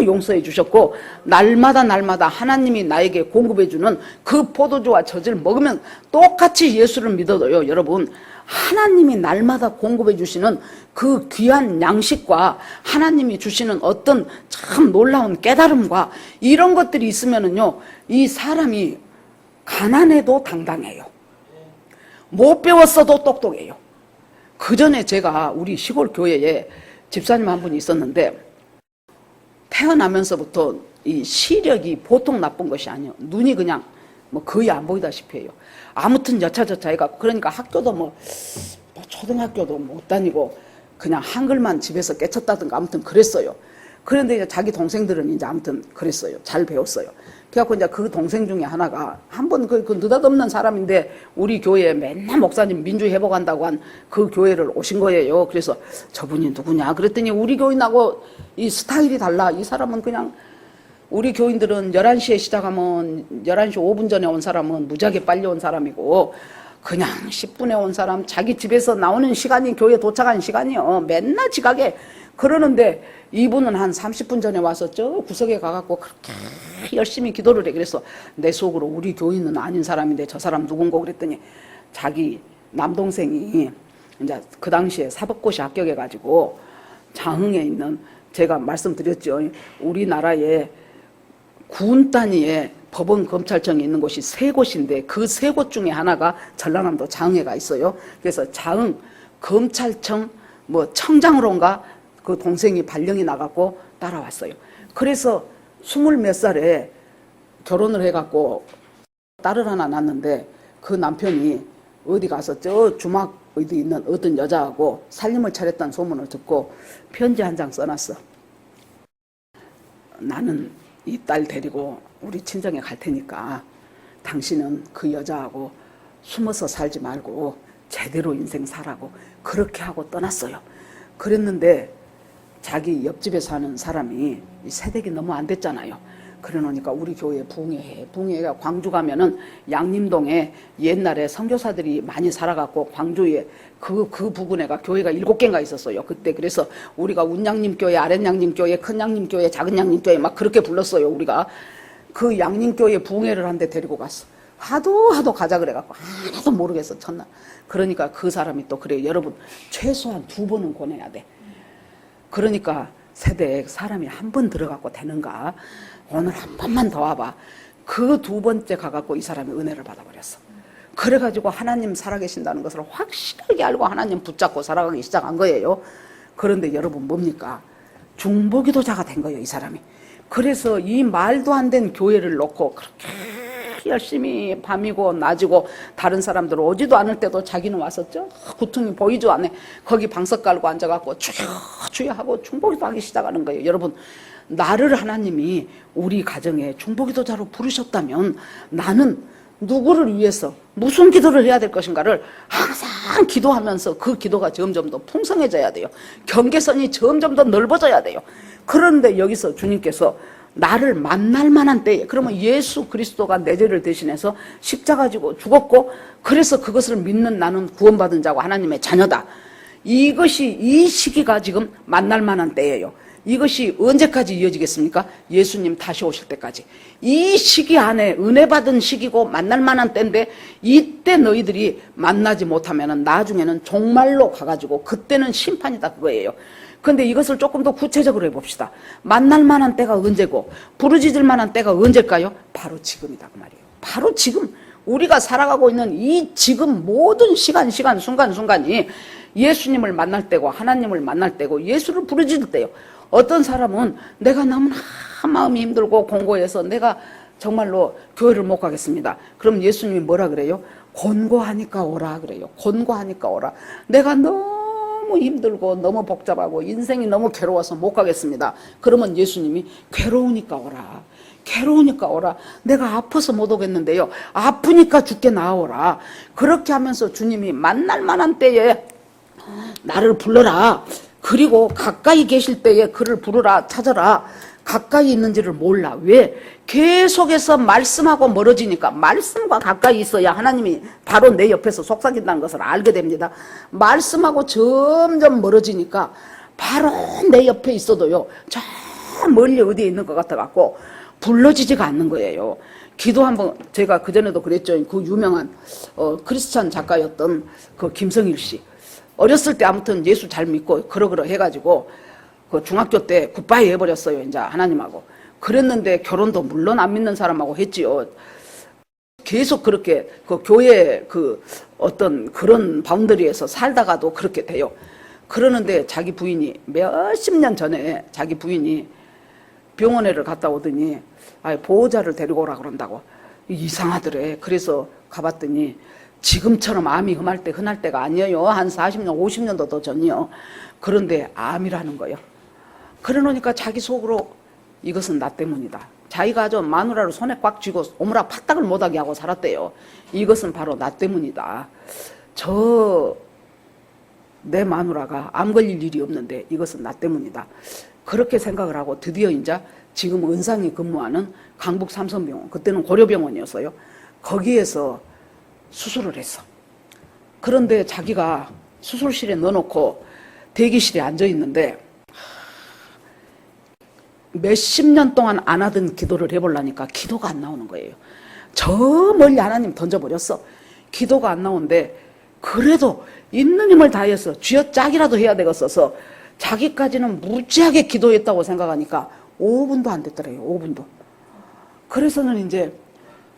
용서해 주셨고, 날마다 하나님이 나에게 공급해 주는 그 포도주와 젖을 먹으면 똑같이 예수를 믿어도요, 여러분, 하나님이 날마다 공급해 주시는 그 귀한 양식과 하나님이 주시는 어떤 참 놀라운 깨달음과 이런 것들이 있으면은요, 이 사람이 가난해도 당당해요. 못 배웠어도 똑똑해요. 그 전에 제가 우리 시골 교회에 집사님 한 분이 있었는데 태어나면서부터 이 시력이 보통 나쁜 것이 아니에요. 눈이 그냥 뭐 거의 안 보이다시피 해요. 아무튼 여차저차 해갖고 그러니까 학교도 뭐 초등학교도 못 다니고 그냥 한글만 집에서 깨쳤다든가 아무튼 그랬어요. 그런데 이제 자기 동생들은 이제 아무튼 그랬어요. 잘 배웠어요. 그래갖고 이제 그 동생 중에 하나가 한번 그 느닷없는 사람인데 우리 교회에 맨날 목사님 민주회복한다고 한 그 교회를 오신 거예요. 그래서 저분이 누구냐 그랬더니 우리 교인하고 이 스타일이 달라. 이 사람은 그냥 우리 교인들은 11시에 시작하면 11시 5분 전에 온 사람은 무지하게 빨리 온 사람이고 그냥 10분에 온 사람 자기 집에서 나오는 시간이 교회 도착한 시간이요. 맨날 지각에 그러는데 이분은 한 30분 전에 와서 저 구석에 가갖고 그렇게 열심히 기도를 해. 그래서 내 속으로 우리 교인은 아닌 사람인데 저 사람 누군고 그랬더니 자기 남동생이 이제 그 당시에 사법고시 합격해가지고 장흥에 있는 제가 말씀드렸죠. 우리나라에 군 단위의 법원 검찰청이 있는 곳이 3곳인데 그 3곳 중에 하나가 전라남도 장흥에가 있어요. 그래서 장흥 검찰청 뭐 청장으로인가 그 동생이 발령이 나갖고 따라왔어요. 그래서 20몇 살에 결혼을 해갖고 딸을 하나 낳았는데 그 남편이 어디 가서 저 주막 어디 있는 어떤 여자하고 살림을 차렸다는 소문을 듣고 편지 한 장 써놨어. 나는 이 딸 데리고 우리 친정에 갈 테니까 당신은 그 여자하고 숨어서 살지 말고 제대로 인생 살라고 그렇게 하고 떠났어요. 그랬는데 자기 옆집에 사는 사람이 세대기 너무 안 됐잖아요. 그러니까 우리 교회 부흥회가 광주 가면은 양림동에 옛날에 선교사들이 많이 살아갖고 광주에 그 부근에가 교회가 7개인가 있었어요. 그때 그래서 우리가 운양림교회, 아랫양림교회, 큰양림교회, 작은양림교회 막 그렇게 불렀어요. 우리가 그 양림교회 부흥회를 한 데 데리고 갔어. 하도 가자 그래갖고 하나도 모르겠어 첫날. 그러니까 그 사람이 또 그래 여러분 최소한 2번은 권해야 돼. 그러니까 세대에 사람이 한 번 들어갖고 되는가? 오늘 한 번만 더 와봐. 그 2번째 가갖고 이 사람이 은혜를 받아버렸어. 그래가지고 하나님 살아계신다는 것을 확실하게 알고 하나님 붙잡고 살아가기 시작한 거예요. 그런데 여러분 뭡니까? 중보기도자가 된 거예요, 이 사람이. 그래서 이 말도 안 된 교회를 놓고 그렇게 열심히 밤이고 낮이고 다른 사람들 오지도 않을 때도 자기는 왔었죠. 고통이 보이지도 않네. 거기 방석 깔고 앉아갖고 주여 하고 중보기도 하기 시작하는 거예요. 여러분 나를 하나님이 우리 가정에 중보기도자로 부르셨다면 나는 누구를 위해서 무슨 기도를 해야 될 것인가를 항상 기도하면서 그 기도가 점점 더 풍성해져야 돼요. 경계선이 점점 더 넓어져야 돼요. 그런데 여기서 주님께서 나를 만날 만한 때에 그러면 예수 그리스도가 내 죄를 대신해서 십자가 지고 죽었고 그래서 그것을 믿는 나는 구원받은 자고 하나님의 자녀다. 이것이 이 시기가 지금 만날 만한 때예요. 이것이 언제까지 이어지겠습니까? 예수님 다시 오실 때까지. 이 시기 안에 은혜 받은 시기고 만날 만한 때인데 이때 너희들이 만나지 못하면 나중에는 종말로 가가지고 그때는 심판이다 그거예요. 근데 이것을 조금 더 구체적으로 해봅시다. 만날 만한 때가 언제고 부르짖을 만한 때가 언제일까요? 바로 지금이다 그 말이에요. 바로 지금 우리가 살아가고 있는 이 지금 모든 시간 순간순간이 예수님을 만날 때고 하나님을 만날 때고 예수를 부르짖을 때요. 어떤 사람은 내가 너무나 마음이 힘들고 공고해서 내가 정말로 교회를 못 가겠습니다. 그럼 예수님이 뭐라 그래요? 권고하니까 오라 그래요. 권고하니까 오라. 내가 너무 힘들고 너무 복잡하고 인생이 너무 괴로워서 못 가겠습니다. 그러면 예수님이 괴로우니까 오라. 괴로우니까 오라. 내가 아파서 못 오겠는데요. 아프니까 죽게 나아오라. 그렇게 하면서 주님이 만날 만한 때에 나를 불러라. 그리고 가까이 계실 때에 그를 부르라 찾아라. 가까이 있는지를 몰라. 왜? 계속해서 말씀하고 멀어지니까 말씀과 가까이 있어야 하나님이 바로 내 옆에서 속삭인다는 것을 알게 됩니다. 말씀하고 점점 멀어지니까 바로 내 옆에 있어도요 저 멀리 어디에 있는 것 같아갖고 불러지지가 않는 거예요. 기도 한번 제가 그전에도 그랬죠. 그 유명한 크리스찬 작가였던 그 김성일 씨 어렸을 때 아무튼 예수 잘 믿고 그러그러 해가지고 그 중학교 때 굿바이 해버렸어요. 이제 하나님하고. 그랬는데 결혼도 물론 안 믿는 사람하고 했지요. 계속 그렇게 그 교회 그 어떤 그런 바운더리에서 살다가도 그렇게 돼요. 그러는데 자기 부인이 몇십 년 전에 자기 부인이 병원에를 갔다 오더니 보호자를 데리고 오라 그런다고. 이상하더래. 그래서 가봤더니 지금처럼 암이 흔할 때가 아니에요. 한 40년 50년도 더 전이요. 그런데 암이라는 거예요. 그래 놓으니까 자기 속으로 이것은 나 때문이다. 자기가 저 마누라를 손에 꽉 쥐고 오므라 파딱을 못하게 하고 살았대요. 이것은 바로 나 때문이다. 내 마누라가 암 걸릴 일이 없는데 이것은 나 때문이다. 그렇게 생각을 하고 드디어 이제 지금 은상이 근무하는 강북 삼성병원, 그때는 고려병원이었어요. 거기에서 수술을 했어. 그런데 자기가 수술실에 넣어놓고 대기실에 앉아 있는데 몇십 년 동안 안 하던 기도를 해보려니까 기도가 안 나오는 거예요. 저 멀리 하나님 던져버렸어. 기도가 안 나오는데 그래도 있는 힘을 다해서 쥐어짜기라도 해야 되겠어서 자기까지는 무지하게 기도했다고 생각하니까 5분도 안 됐더래요. 5분도. 그래서는 이제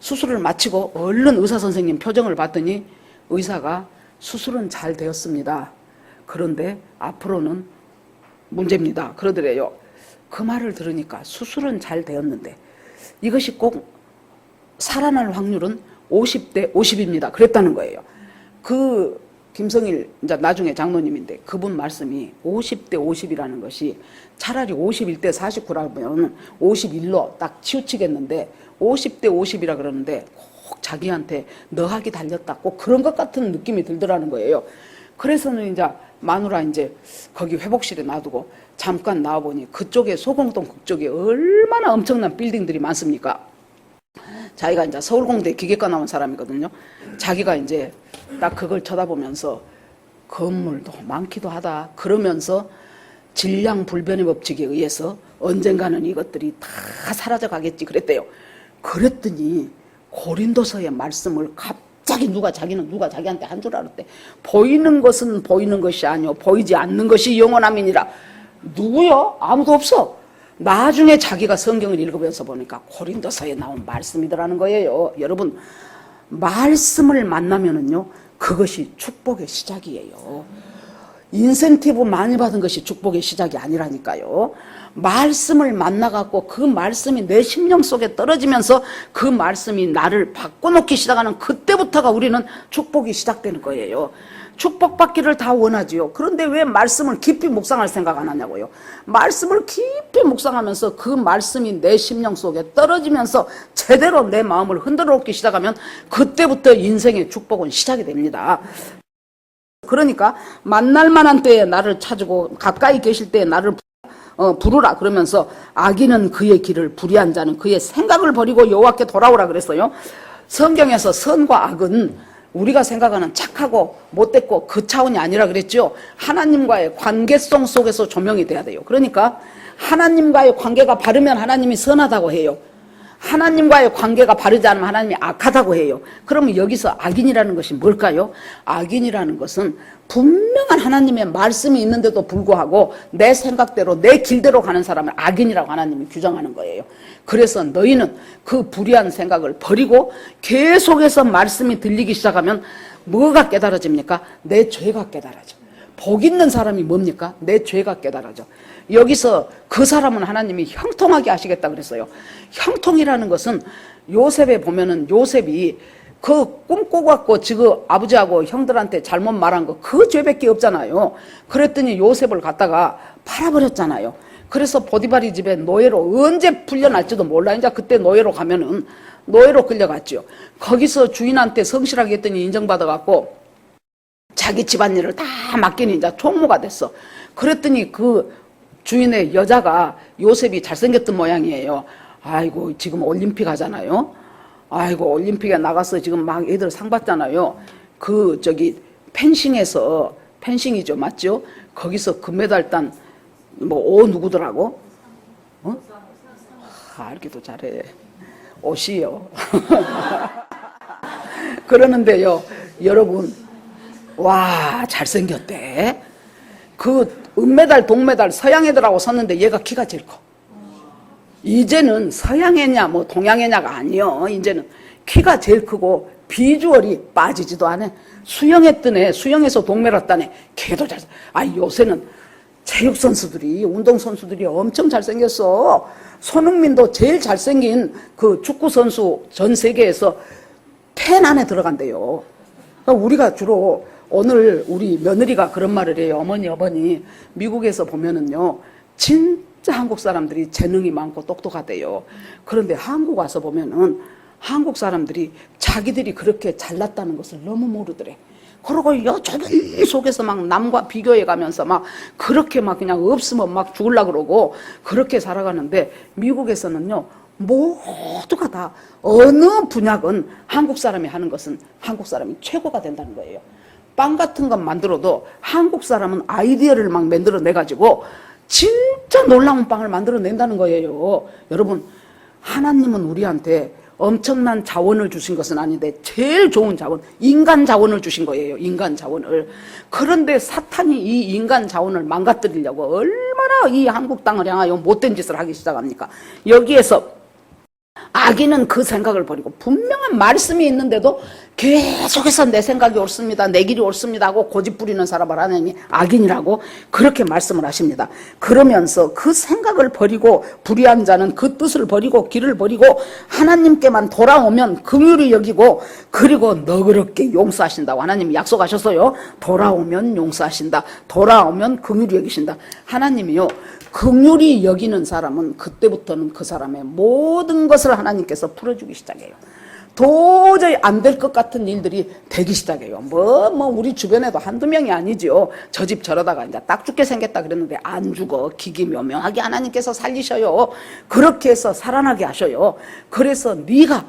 수술을 마치고 얼른 의사 선생님 표정을 봤더니 의사가 수술은 잘 되었습니다. 그런데 앞으로는 문제입니다. 그러더래요. 그 말을 들으니까 수술은 잘 되었는데 이것이 꼭 살아날 확률은 50대 50입니다. 그랬다는 거예요. 그 김성일 이제 나중에 장로님인데 그분 말씀이 50대 50이라는 것이 차라리 51대 49라면 51로 딱 치우치겠는데 50대 50이라 그러는데 꼭 자기한테 너하기 달렸다. 꼭 그런 것 같은 느낌이 들더라는 거예요. 그래서는 이제 마누라 이제 거기 회복실에 놔두고 잠깐 나와보니 그쪽에 소공동 그쪽에 얼마나 엄청난 빌딩들이 많습니까? 자기가 이제 서울공대 기계과 나온 사람이거든요. 자기가 이제 딱 그걸 쳐다보면서 건물도 많기도 하다. 그러면서 질량 불변의 법칙에 의해서 언젠가는 이것들이 다 사라져 가겠지 그랬대요. 그랬더니 고린도서의 말씀을 갑자기 누가 자기한테 한 줄 알았대. 보이는 것은 보이는 것이 아니오 보이지 않는 것이 영원함이니라. 누구요? 아무도 없어. 나중에 자기가 성경을 읽으면서 보니까 고린도서에 나온 말씀이더라는 거예요. 여러분, 말씀을 만나면은요, 그것이 축복의 시작이에요. 인센티브 많이 받은 것이 축복의 시작이 아니라니까요. 말씀을 만나갖고 그 말씀이 내 심령 속에 떨어지면서 그 말씀이 나를 바꿔놓기 시작하는 그때부터가 우리는 축복이 시작되는 거예요. 축복받기를 다 원하지요. 그런데 왜 말씀을 깊이 묵상할 생각 안 하냐고요. 말씀을 깊이 묵상하면서 그 말씀이 내 심령 속에 떨어지면서 제대로 내 마음을 흔들어 놓기 시작하면 그때부터 인생의 축복은 시작이 됩니다. 그러니까 만날 만한 때에 나를 찾고 가까이 계실 때에 나를 부르라 그러면서 악인은 그의 길을 불의한 자는 그의 생각을 버리고 여호와께 돌아오라 그랬어요. 성경에서 선과 악은 우리가 생각하는 착하고 못됐고 그 차원이 아니라 그랬죠. 하나님과의 관계성 속에서 조명이 돼야 돼요. 그러니까 하나님과의 관계가 바르면 하나님이 선하다고 해요. 하나님과의 관계가 바르지 않으면 하나님이 악하다고 해요. 그러면 여기서 악인이라는 것이 뭘까요? 악인이라는 것은 분명한 하나님의 말씀이 있는데도 불구하고 내 생각대로 내 길대로 가는 사람을 악인이라고 하나님이 규정하는 거예요. 그래서 너희는 그 불의한 생각을 버리고 계속해서 말씀이 들리기 시작하면 뭐가 깨달아집니까? 내 죄가 깨달아져. 복 있는 사람이 뭡니까? 내 죄가 깨달아져. 여기서 그 사람은 하나님이 형통하게 하시겠다 그랬어요. 형통이라는 것은 요셉에 보면은 요셉이 그 꿈꾸고 갖고 지금 아버지하고 형들한테 잘못 말한 거 그 죄밖에 없잖아요. 그랬더니 요셉을 갖다가 팔아버렸잖아요. 그래서 보디발이 집에 노예로 언제 풀려날지도 몰라. 이제 그때 노예로 가면은 노예로 끌려갔죠. 거기서 주인한테 성실하게 했더니 인정받아갖고 자기 집안일을 다 맡기니 이제 총무가 됐어. 그랬더니 그 주인의 여자가 요셉이 잘생겼던 모양이에요. 아이고 지금 올림픽 하잖아요. 아이고 올림픽에 나가서 지금 막 애들 상 받잖아요. 그 저기 펜싱에서 펜싱이죠, 맞죠? 거기서 금메달 딴 뭐 누구더라고? 알기도 잘해. 옷이요. 그러는데요, 여러분, 와 잘생겼대. 그 은메달, 동메달 서양 애들하고 섰는데 얘가 키가 제일 커. 이제는 서양 애냐 뭐 동양 애냐가 아니요. 이제는 키가 제일 크고 비주얼이 빠지지도 않아. 수영했더네. 수영해서 동메랐다네. 걔도 잘. 요새는 체육 선수들이, 운동 선수들이 엄청 잘생겼어. 손흥민도 제일 잘생긴 그 축구 선수 전 세계에서 10 안에 들어간대요. 그러니까 우리가 주로 오늘 우리 며느리가 그런 말을 해요. 어머니 미국에서 보면은요 진짜 한국 사람들이 재능이 많고 똑똑하대요. 그런데 한국 와서 보면은 한국 사람들이 자기들이 그렇게 잘났다는 것을 너무 모르더래. 그러고 여자들 속에서 막 남과 비교해 가면서 막 그렇게 막 그냥 없으면 막 죽으려고 그러고 그렇게 살아가는데, 미국에서는요 모두가 다 어느 분야건 한국 사람이 하는 것은 한국 사람이 최고가 된다는 거예요. 빵 같은 것 만들어도 한국 사람은 아이디어를 막 만들어내 가지고 진짜 놀라운 빵을 만들어낸다는 거예요. 여러분, 하나님은 우리한테 엄청난 자원을 주신 것은 아닌데 제일 좋은 자원, 인간 자원을 주신 거예요. 인간 자원을. 그런데 사탄이 이 인간 자원을 망가뜨리려고 얼마나 이 한국 땅을 향하여 못된 짓을 하기 시작합니까? 여기에서 악인은 그 생각을 버리고 분명한 말씀이 있는데도 계속해서 내 생각이 옳습니다, 내 길이 옳습니다 하고 고집 부리는 사람을 하나님이 악인이라고 그렇게 말씀을 하십니다. 그러면서 그 생각을 버리고 불의한 자는 그 뜻을 버리고 길을 버리고 하나님께만 돌아오면 긍휼히 여기고 그리고 너그럽게 용서하신다고 하나님이 약속하셨어요. 돌아오면 용서하신다, 돌아오면 긍휼히 여기신다. 하나님이요 긍휼히 여기는 사람은 그때부터는 그 사람의 모든 것을 하나님께서 풀어주기 시작해요. 도저히 안 될 것 같은 일들이 되기 시작해요. 우리 주변에도 한두 명이 아니죠. 저 집 저러다가 이제 딱 죽게 생겼다 그랬는데 안 죽어. 기기묘명하게 하나님께서 살리셔요. 그렇게 해서 살아나게 하셔요. 그래서 네가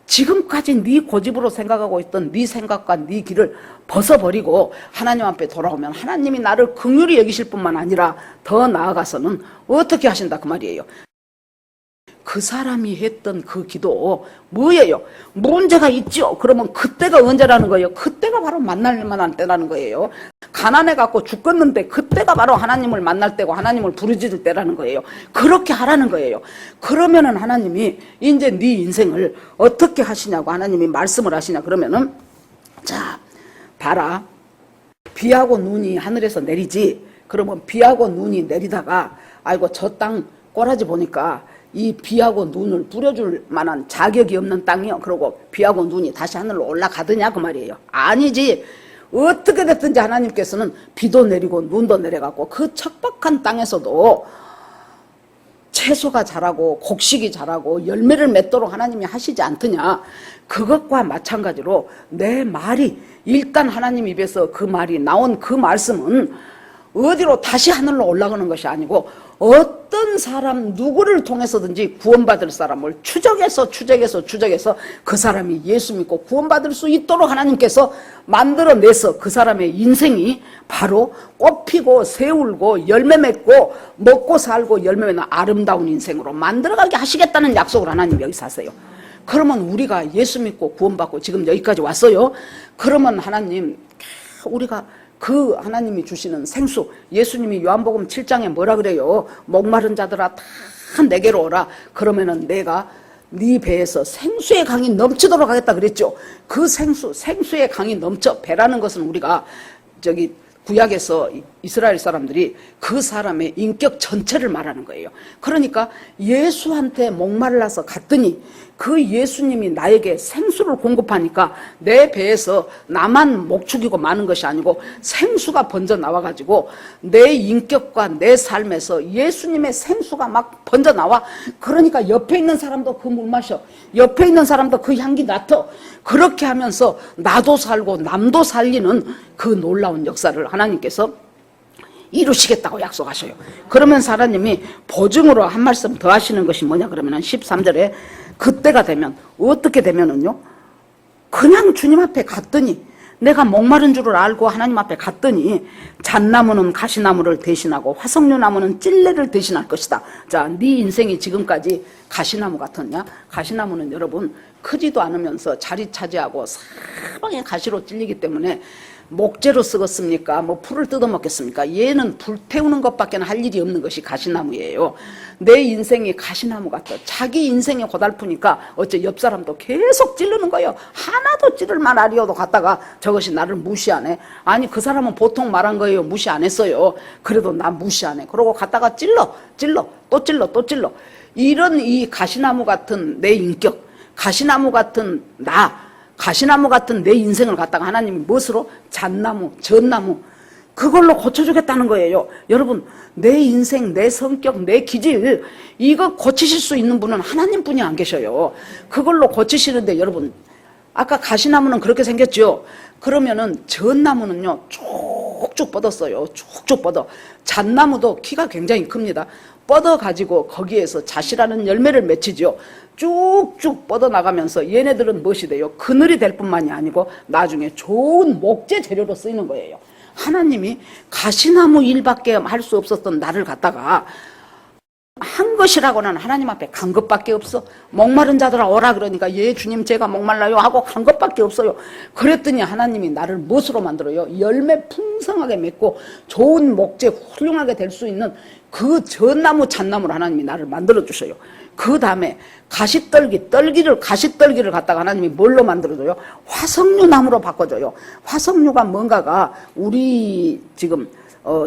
지금까지 네 고집으로 생각하고 있던 네 생각과 네 길을 벗어버리고 하나님 앞에 돌아오면 하나님이 나를 긍휼히 여기실 뿐만 아니라 더 나아가서는 어떻게 하신다 그 말이에요. 그 사람이 했던 그 기도 뭐예요? 문제가 있죠. 그러면 그때가 언제라는 거예요? 그때가 바로 만날 만한 때라는 거예요. 가난해 갖고 죽겠는데 그때가 바로 하나님을 만날 때고 하나님을 부르짖을 때라는 거예요. 그렇게 하라는 거예요. 그러면은 하나님이 이제 네 인생을 어떻게 하시냐고 하나님이 말씀을 하시냐 그러면은, 자 봐라, 비하고 눈이 하늘에서 내리지. 그러면 비하고 눈이 내리다가 아이고 저 땅 꼬라지 보니까 이 비하고 눈을 뿌려줄 만한 자격이 없는 땅이요. 그러고 비하고 눈이 다시 하늘로 올라가더냐 그 말이에요. 아니지. 어떻게 됐든지 하나님께서는 비도 내리고 눈도 내려가고 그 척박한 땅에서도 채소가 자라고 곡식이 자라고 열매를 맺도록 하나님이 하시지 않더냐. 그것과 마찬가지로 내 말이 일단 하나님 입에서 그 말이 나온 그 말씀은 어디로 다시 하늘로 올라가는 것이 아니고 어떤 사람 누구를 통해서든지 구원받을 사람을 추적해서 그 사람이 예수 믿고 구원받을 수 있도록 하나님께서 만들어내서 그 사람의 인생이 바로 꽃피고 새울고 열매 맺고 먹고 살고 열매 맺는 아름다운 인생으로 만들어가게 하시겠다는 약속을 하나님 여기서 하세요. 그러면 우리가 예수 믿고 구원받고 지금 여기까지 왔어요. 그러면 하나님, 우리가 그 하나님이 주시는 생수, 예수님이 요한복음 7장에 뭐라 그래요? 목마른 자들아 다 내게로 오라. 그러면은 내가 네 배에서 생수의 강이 넘치도록 하겠다 그랬죠. 그 생수의 강이 넘쳐. 배라는 것은 우리가 구약에서 이스라엘 사람들이 그 사람의 인격 전체를 말하는 거예요. 그러니까 예수한테 목말라서 갔더니 그 예수님이 나에게 생수를 공급하니까 내 배에서 나만 목축이고 마는 것이 아니고 생수가 번져 나와가지고 내 인격과 내 삶에서 예수님의 생수가 막 번져 나와. 그러니까 옆에 있는 사람도 그 물 마셔. 옆에 있는 사람도 그 향기 맡어. 그렇게 하면서 나도 살고 남도 살리는 그 놀라운 역사를 하나님께서 이루시겠다고 약속하셔요. 그러면서 하나님이 보증으로 한 말씀 더 하시는 것이 뭐냐 그러면 13절에 그때가 되면 어떻게 되면은요, 그냥 주님 앞에 갔더니, 내가 목마른 줄을 알고 하나님 앞에 갔더니 잣나무는 가시나무를 대신하고 화석류나무는 찔레를 대신할 것이다. 자, 네 인생이 지금까지 가시나무 같았냐? 가시나무는 여러분 크지도 않으면서 자리 차지하고 사방에 가시로 찔리기 때문에 목재로 쓰겠습니까? 뭐 풀을 뜯어먹겠습니까? 얘는 불태우는 것밖에 할 일이 없는 것이 가시나무예요. 내 인생이 가시나무 같아. 자기 인생이 고달프니까 어째 옆 사람도 계속 찌르는 거예요. 하나도 찌를 만 아니어도 갔다가 저것이 나를 무시하네. 아니 그 사람은 보통 말한 거예요. 무시 안 했어요. 그래도 나 무시하네. 그러고 갔다가 찔러 또 찔러. 이런 이 가시나무 같은 내 인격, 가시나무 같은 나, 가시나무 같은 내 인생을 갖다가 하나님이 무엇으로? 잣나무, 젖나무, 그걸로 고쳐주겠다는 거예요. 여러분, 내 인생, 내 성격, 내 기질, 이거 고치실 수 있는 분은 하나님뿐이 안 계셔요. 그걸로 고치시는데 여러분, 아까 가시나무는 그렇게 생겼죠. 그러면은 젖나무는요 쭉쭉 뻗었어요. 쭉쭉 뻗어. 잣나무도 키가 굉장히 큽니다. 뻗어가지고 거기에서 잣이라는 열매를 맺히죠. 쭉쭉 뻗어나가면서 얘네들은 무엇이 돼요? 그늘이 될 뿐만이 아니고 나중에 좋은 목재 재료로 쓰이는 거예요. 하나님이 가시나무 일밖에 할 수 없었던 나를 갖다가 한 것이라고는 하나님 앞에 간 것밖에 없어. 목마른 자들아 오라 그러니까 예 주님 제가 목말라요 하고 간 것밖에 없어요. 그랬더니 하나님이 나를 무엇으로 만들어요? 열매 풍성하게 맺고 좋은 목재 훌륭하게 될 수 있는 그 젖나무 잣나무로 하나님이 나를 만들어 주셔요. 그 다음에 가시떨기를 갖다가 하나님이 뭘로 만들어줘요? 화석류 나무로 바꿔줘요. 화석류가 뭔가가 우리 지금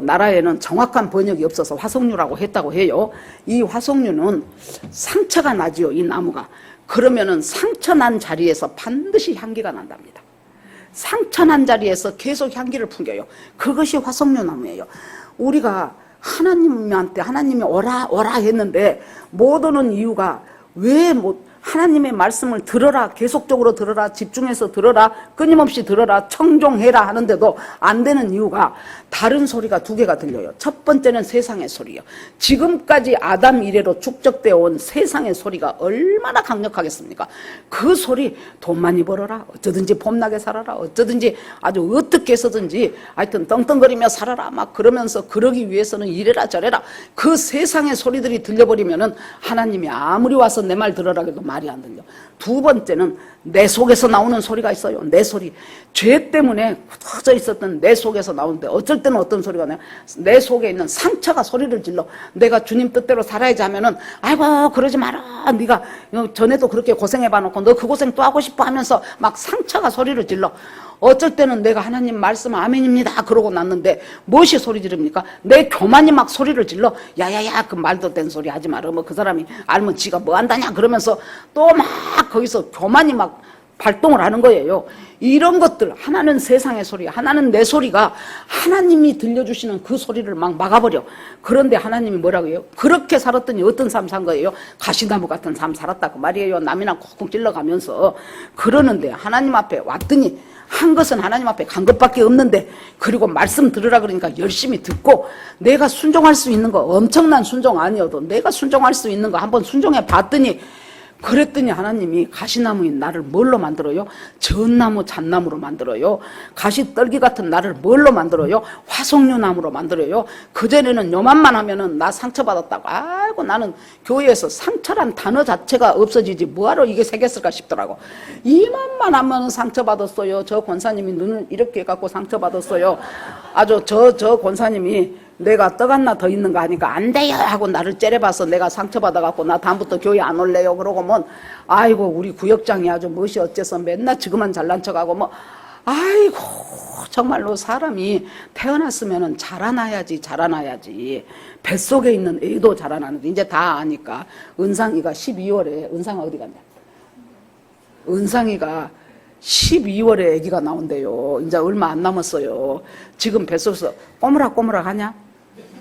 나라에는 정확한 번역이 없어서 화석류라고 했다고 해요. 이 화석류는 상처가 나지요, 이 나무가. 그러면은 상처 난 자리에서 반드시 향기가 난답니다. 상처 난 자리에서 계속 향기를 풍겨요. 그것이 화석류 나무예요. 우리가 하나님한테 하나님이 오라 했는데 못 오는 이유가 왜 하나님의 말씀을 들어라, 계속적으로 들어라, 집중해서 들어라, 끊임없이 들어라, 청종해라 하는데도 안 되는 이유가 다른 소리가 두 개가 들려요. 첫 번째는 세상의 소리요. 지금까지 아담 이래로 축적되어 온 세상의 소리가 얼마나 강력하겠습니까? 그 소리, 돈 많이 벌어라, 어쩌든지 봄나게 살아라, 어쩌든지 아주 어떻게 해서든지 하여튼 떵떵거리며 살아라 막 그러면서 그러기 위해서는 이래라 저래라, 그 세상의 소리들이 들려버리면은 하나님이 아무리 와서 내 말 들어라 해도 말이 안 들려. 두 번째는 내 속에서 나오는 소리가 있어요. 내 소리. 죄 때문에 굳어져 있었던 내 속에서 나오는데 어쩔 때는 어떤 소리가 나요? 내 속에 있는 상처가 소리를 질러. 내가 주님 뜻대로 살아야지 하면은 아이고 그러지 마라. 네가 전에도 그렇게 고생해봐 놓고 너 그 고생 또 하고 싶어 하면서 막 상처가 소리를 질러. 어쩔 때는 내가 하나님 말씀 아멘입니다 그러고 났는데 무엇이 소리 지릅니까? 내 교만이 막 소리를 질러. 야야야 그 말도 된 소리 하지 마라. 뭐 그 사람이 알면 지가 뭐 한다냐 그러면서 또 막 거기서 교만이 막 발동을 하는 거예요. 이런 것들, 하나는 세상의 소리, 하나는 내 소리가 하나님이 들려주시는 그 소리를 막 막아버려. 그런데 하나님이 뭐라고 해요? 그렇게 살았더니 어떤 삶 산 거예요? 가시나무 같은 삶 살았다고 말이에요. 남이나 콕콕 찔러가면서. 그러는데 하나님 앞에 왔더니 한 것은 하나님 앞에 간 것밖에 없는데, 그리고 말씀 들으라 그러니까 열심히 듣고 내가 순종할 수 있는 거, 엄청난 순종 아니어도 내가 순종할 수 있는 거 한번 순종해 봤더니, 그랬더니 하나님이 가시나무인 나를 뭘로 만들어요? 젖나무 잣나무로 만들어요. 가시떨기 같은 나를 뭘로 만들어요? 화석류 나무로 만들어요. 그전에는 요만만 하면은 나 상처받았다고, 아이고 나는 교회에서 상처란 단어 자체가 없어지지 뭐하러 이게 새겼을까 싶더라고. 이만만 하면은 상처받았어요. 저 권사님이 눈을 이렇게 갖고 상처받았어요. 아주 저 권사님이 내가 떡 하나 더 있는 거 하니까 안 돼요 하고 나를 째려봐서 내가 상처받아갖고 나 다음부터 교회 안 올래요 그러고 뭐 아이고 우리 구역장이 아주 무엇이 어째서 맨날 지금만 잘난 척하고 뭐 아이고 정말로 사람이 태어났으면 자라나야지 뱃속에 있는 애도 자라나는데 이제 다 아니까. 은상이가 12월에 은상아 어디 갔냐? 은상이가 12월에 아기가 나온대요. 이제 얼마 안 남았어요. 지금 뱃속에서 꼬무락꼬무락 하냐?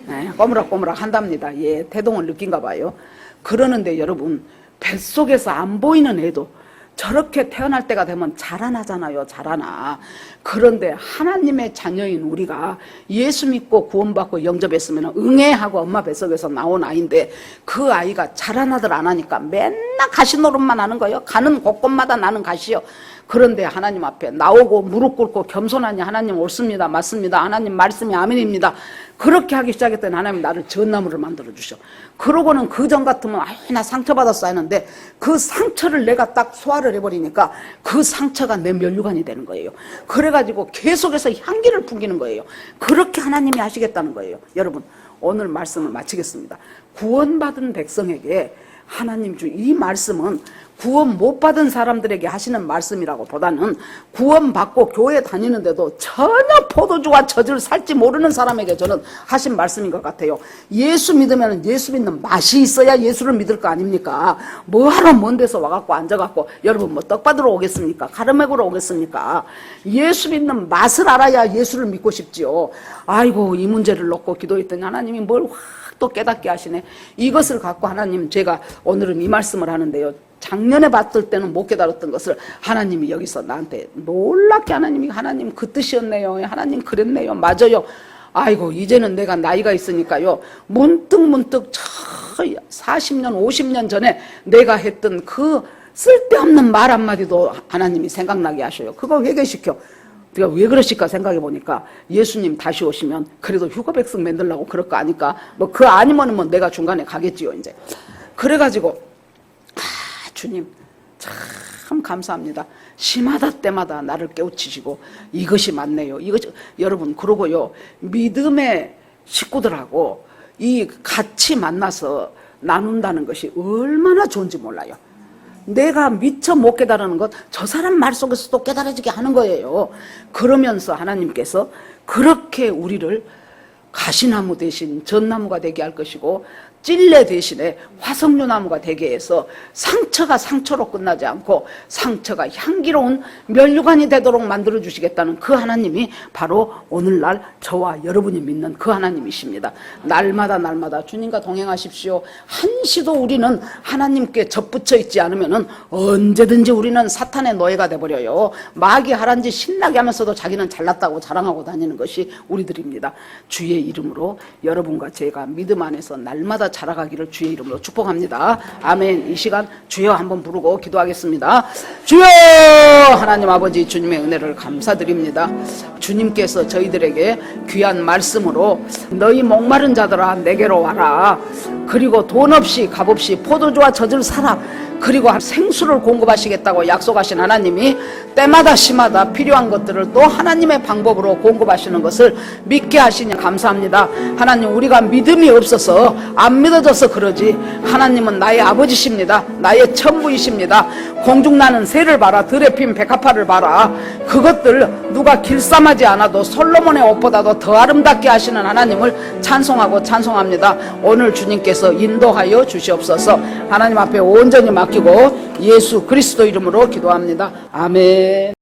네, 꼬무락꼬무락 한답니다. 예, 태동을 느낀가 봐요. 그러는데 여러분, 뱃속에서 안 보이는 애도 저렇게 태어날 때가 되면 자라나잖아요. 자라나. 그런데 하나님의 자녀인 우리가 예수 믿고 구원받고 영접했으면 응애하고 엄마 뱃속에서 나온 아이인데 그 아이가 자라나들 안 하니까 맨날 가시 노릇만 하는 거예요. 가는 곳곳마다 나는 가시요. 그런데 하나님 앞에 나오고 무릎 꿇고 겸손하니 하나님 옳습니다. 맞습니다. 하나님 말씀이 아멘입니다. 그렇게 하기 시작했더니 하나님 나를 전나무를 만들어 주셔. 그러고는 그전 같으면 나 상처받았어 하는데 그 상처를 내가 딱 소화를 해버리니까 그 상처가 내 면류관이 되는 거예요. 그래가지고 계속해서 향기를 풍기는 거예요. 그렇게 하나님이 하시겠다는 거예요. 여러분, 오늘 말씀을 마치겠습니다. 구원받은 백성에게 하나님 주 이 말씀은 구원 못 받은 사람들에게 하시는 말씀이라고 보다는 구원받고 교회 다니는데도 전혀 포도주와 젖을 살지 모르는 사람에게 저는 하신 말씀인 것 같아요. 예수 믿으면 예수 믿는 맛이 있어야 예수를 믿을 거 아닙니까? 뭐하러 먼 데서 와갖고 앉아갖고 여러분 뭐 떡 받으러 오겠습니까? 가르 먹으러 오겠습니까? 예수 믿는 맛을 알아야 예수를 믿고 싶지요. 아이고, 이 문제를 놓고 기도했더니 하나님이 뭘 확 또 깨닫게 하시네. 이것을 갖고 하나님, 제가 오늘은 이 말씀을 하는데요, 작년에 봤을 때는 못 깨달았던 것을 하나님이 여기서 나한테 놀랍게 하나님 그 뜻이었네요. 하나님 그랬네요. 맞아요. 아이고, 이제는 내가 나이가 있으니까요, 문득 40년 50년 전에 내가 했던 그 쓸데없는 말 한마디도 하나님이 생각나게 하셔요. 그거 회개시켜. 내가 왜 그러실까 생각해 보니까 예수님 다시 오시면 그래도 휴거 백성 만들려고 그럴 거 아니까 뭐 그 아니면은 뭐 내가 중간에 가겠지요 이제. 그래가지고 주님 참 감사합니다. 심하다 때마다 나를 깨우치시고 이것이 맞네요. 이것이 여러분, 그러고요, 믿음의 식구들하고 이 같이 만나서 나눈다는 것이 얼마나 좋은지 몰라요. 내가 미처 못 깨달은 것 저 사람 말 속에서 또 깨달아지게 하는 거예요. 그러면서 하나님께서 그렇게 우리를 가시나무 대신 전나무가 되게 할 것이고 찔레 대신에 화석류나무가 되게 해서 상처가 상처로 끝나지 않고 상처가 향기로운 면류관이 되도록 만들어 주시겠다는 그 하나님이 바로 오늘날 저와 여러분이 믿는 그 하나님이십니다. 날마다 주님과 동행하십시오. 한시도 우리는 하나님께 접붙여 있지 않으면 언제든지 우리는 사탄의 노예가 돼버려요. 마귀 하란 짓 신나게 하면서도 자기는 잘났다고 자랑하고 다니는 것이 우리들입니다. 주의 이름으로 여러분과 제가 믿음 안에서 날마다 자라가기를 주의 이름으로 축복합니다. 아멘. 이 시간 주여 한번 부르고 기도하겠습니다. 주여! 하나님 아버지, 주님의 은혜를 감사드립니다. 주님께서 저희들에게 귀한 말씀으로 너희 목마른 자들아 내게로 와라. 그리고 돈 없이 값 없이 포도주와 젖을 사라. 그리고 생수를 공급하시겠다고 약속하신 하나님이 때마다 시마다 필요한 것들을 또 하나님의 방법으로 공급하시는 것을 믿게 하시니 감사합니다. 하나님, 우리가 믿음이 없어서 안 믿어져서 그러지 하나님은 나의 아버지십니다. 나의 천부이십니다. 공중나는 새를 봐라. 들에 핀 백합화를 봐라. 그것들 누가 길쌈하지 않아도 솔로몬의 옷보다도 더 아름답게 하시는 하나님을 찬송하고 찬송합니다. 오늘 주님께서 인도하여 주시옵소서. 하나님 앞에 온전히 맡기고 예수 그리스도 이름으로 기도합니다. 아멘.